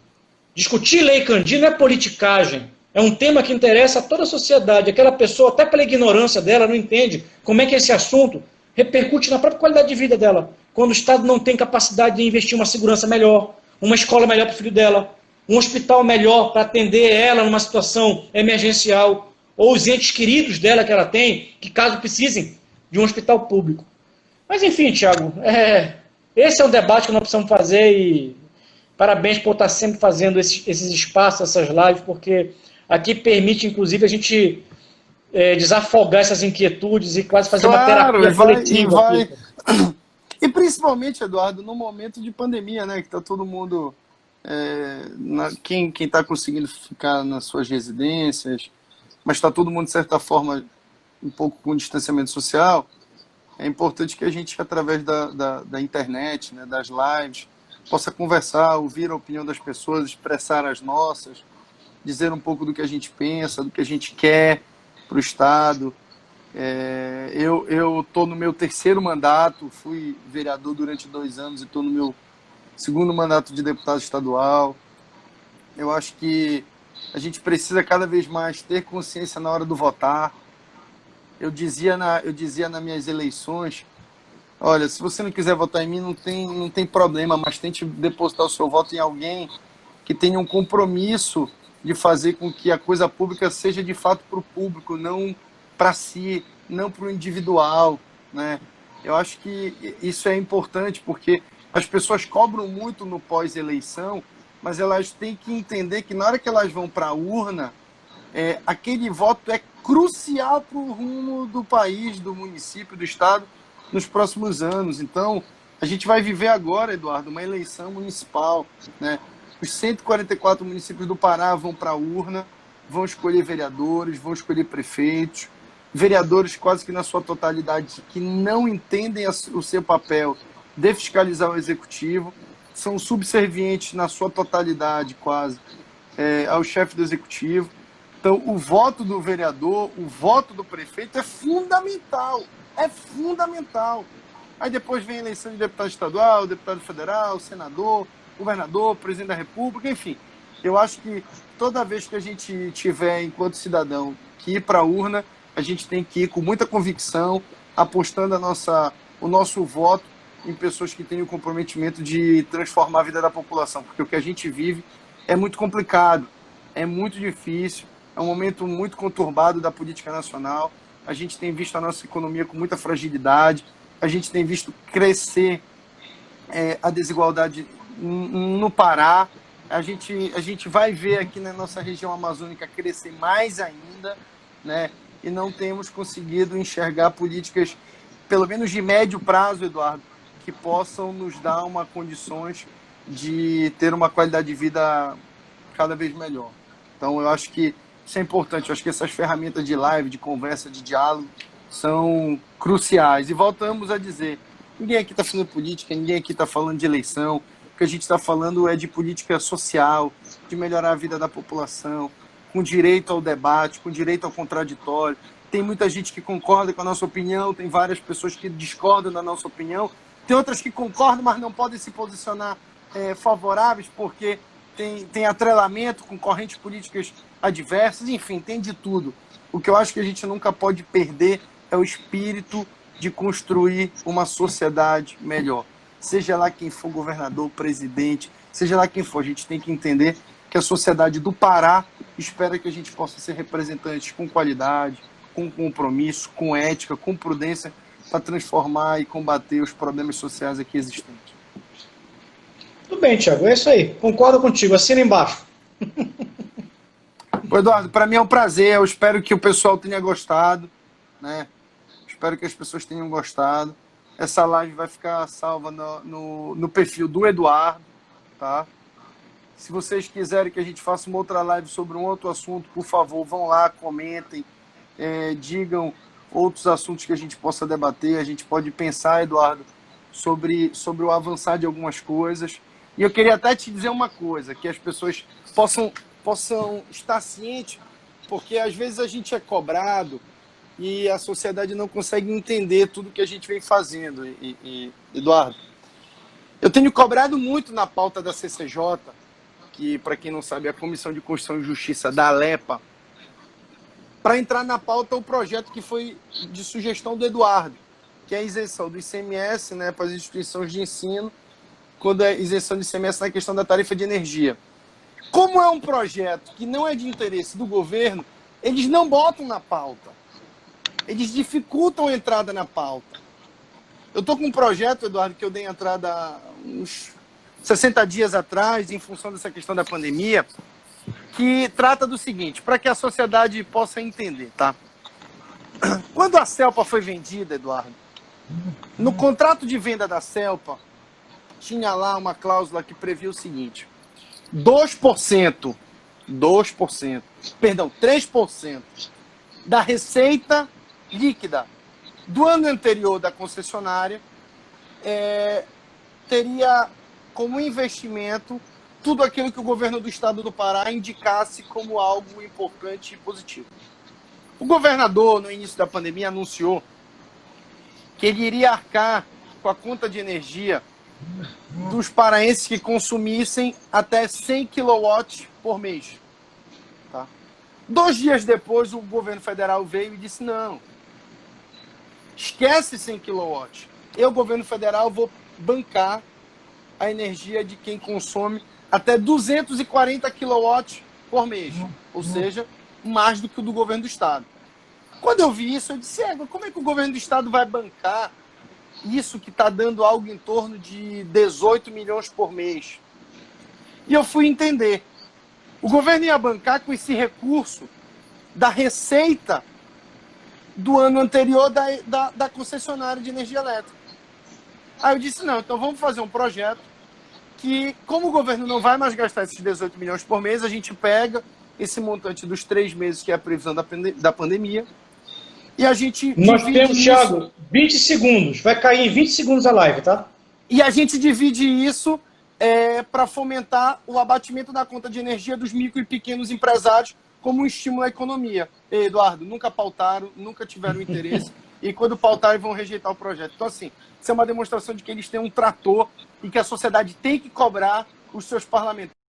Discutir Lei Candir não é politicagem, é um tema que interessa a toda a sociedade. Aquela pessoa, até pela ignorância dela, não entende como é que esse assunto repercute na própria qualidade de vida dela. Quando o Estado não tem capacidade de investir uma segurança melhor, uma escola melhor para o filho dela, um hospital melhor para atender ela numa situação emergencial, ou os entes queridos dela que ela tem, que caso precisem de um hospital público. Mas enfim, Thiago, esse é um debate que nós precisamos fazer e parabéns por estar sempre fazendo esses espaços, essas lives, porque aqui permite, inclusive, a gente desafogar essas inquietudes e quase fazer uma terapia coletiva. E principalmente, Eduardo, no momento de pandemia, né, que está todo mundo, quem está conseguindo ficar nas suas residências, mas está todo mundo, de certa forma, um pouco com distanciamento social, é importante que a gente, através da internet, né, das lives, possa conversar, ouvir a opinião das pessoas, expressar as nossas, dizer um pouco do que a gente pensa, do que a gente quer para o Estado. Eu estou no meu terceiro mandato, fui vereador durante 2 anos e estou no meu segundo mandato de deputado estadual. Eu acho que a gente precisa cada vez mais ter consciência na hora do votar. Eu dizia nas minhas eleições, olha, se você não quiser votar em mim, não tem problema, mas tente depositar o seu voto em alguém que tenha um compromisso de fazer com que a coisa pública seja de fato para o público, não para si, não para o individual, né? Eu acho que isso é importante, porque as pessoas cobram muito no pós-eleição, mas elas têm que entender que na hora que elas vão para a urna, aquele voto é crucial para o rumo do país, do município, do Estado, nos próximos anos. Então, a gente vai viver agora, Eduardo, uma eleição municipal, né? Os 144 municípios do Pará vão para a urna, vão escolher vereadores, vão escolher prefeitos, vereadores quase que na sua totalidade que não entendem o seu papel de fiscalizar o executivo, são subservientes na sua totalidade quase ao chefe do executivo. Então, o voto do vereador, o voto do prefeito é fundamental. Aí depois vem a eleição de deputado estadual, deputado federal, senador, governador, presidente da República, enfim. Eu acho que toda vez que a gente tiver, enquanto cidadão, que ir para a urna, a gente tem que ir com muita convicção, apostando o nosso voto em pessoas que têm o comprometimento de transformar a vida da população, porque o que a gente vive é muito complicado, é muito difícil, é um momento muito conturbado da política nacional. A gente tem visto a nossa economia com muita fragilidade, a gente tem visto crescer a desigualdade no Pará, a gente vai ver aqui na nossa região amazônica crescer mais ainda, né? E não temos conseguido enxergar políticas, pelo menos de médio prazo, Eduardo, que possam nos dar condições de ter uma qualidade de vida cada vez melhor. Então, eu acho que isso é importante. Eu acho que essas ferramentas de live, de conversa, de diálogo, são cruciais. E voltamos a dizer, ninguém aqui está falando política, ninguém aqui está falando de eleição. O que a gente está falando é de política social, de melhorar a vida da população, com direito ao debate, com direito ao contraditório. Tem muita gente que concorda com a nossa opinião, tem várias pessoas que discordam da nossa opinião, tem outras que concordam, mas não podem se posicionar favoráveis, porque tem atrelamento com correntes políticas adversas, enfim, tem de tudo. O que eu acho que a gente nunca pode perder é o espírito de construir uma sociedade melhor. Seja lá quem for governador, presidente, seja lá quem for, a gente tem que entender que a sociedade do Pará espera que a gente possa ser representantes com qualidade, com compromisso, com ética, com prudência, para transformar e combater os problemas sociais aqui existentes. Tudo bem, Thiago, é isso aí. Concordo contigo, assina embaixo. Eduardo, para mim é um prazer, eu espero que o pessoal tenha gostado, né? Espero que as pessoas tenham gostado. Essa live vai ficar salva no perfil do Eduardo, tá? Se vocês quiserem que a gente faça uma outra live sobre um outro assunto, por favor, vão lá, comentem, digam outros assuntos que a gente possa debater. A gente pode pensar, Eduardo, sobre o avançar de algumas coisas. E eu queria até te dizer uma coisa, que as pessoas possam estar cientes, porque às vezes a gente é cobrado e a sociedade não consegue entender tudo que a gente vem fazendo. Eduardo, eu tenho cobrado muito na pauta da CCJ, que, para quem não sabe, é a Comissão de Constituição e Justiça da Alepa, para entrar na pauta o projeto que foi de sugestão do Eduardo, que é a isenção do ICMS, né, para as instituições de ensino, quando é isenção do ICMS na questão da tarifa de energia. Como é um projeto que não é de interesse do governo, eles não botam na pauta. Eles dificultam a entrada na pauta. Eu estou com um projeto, Eduardo, que eu dei entrada há uns 60 dias atrás, em função dessa questão da pandemia, que trata do seguinte, para que a sociedade possa entender, tá? Quando a Celpa foi vendida, Eduardo, no contrato de venda da Celpa, tinha lá uma cláusula que previa o seguinte, 3% da receita líquida do ano anterior da concessionária teria como investimento tudo aquilo que o governo do estado do Pará indicasse como algo importante e positivo. O governador, no início da pandemia, anunciou que ele iria arcar com a conta de energia dos paraenses que consumissem até 100 kW por mês. Tá? 2 dias depois, o governo federal veio e disse, não, esquece 100 kW. Eu, governo federal, vou bancar a energia de quem consome até 240 kW por mês. Ou seja, mais do que o do governo do estado. Quando eu vi isso, eu disse, como é que o governo do estado vai bancar isso que está dando algo em torno de 18 milhões por mês? E eu fui entender. O governo ia bancar com esse recurso da receita do ano anterior da concessionária de energia elétrica. Aí eu disse, não, então vamos fazer um projeto que, como o governo não vai mais gastar esses 18 milhões por mês, a gente pega esse montante dos 3 meses, que é a previsão da pandemia, e a gente Nós temos, isso, Thiago, 20 segundos. Vai cair em 20 segundos a live, tá? E a gente divide isso para fomentar o abatimento da conta de energia dos micro e pequenos empresários como um estímulo à economia. Eduardo, nunca pautaram, nunca tiveram interesse, e quando pautarem vão rejeitar o projeto. Então, assim, isso é uma demonstração de que eles têm um trator e que a sociedade tem que cobrar os seus parlamentares.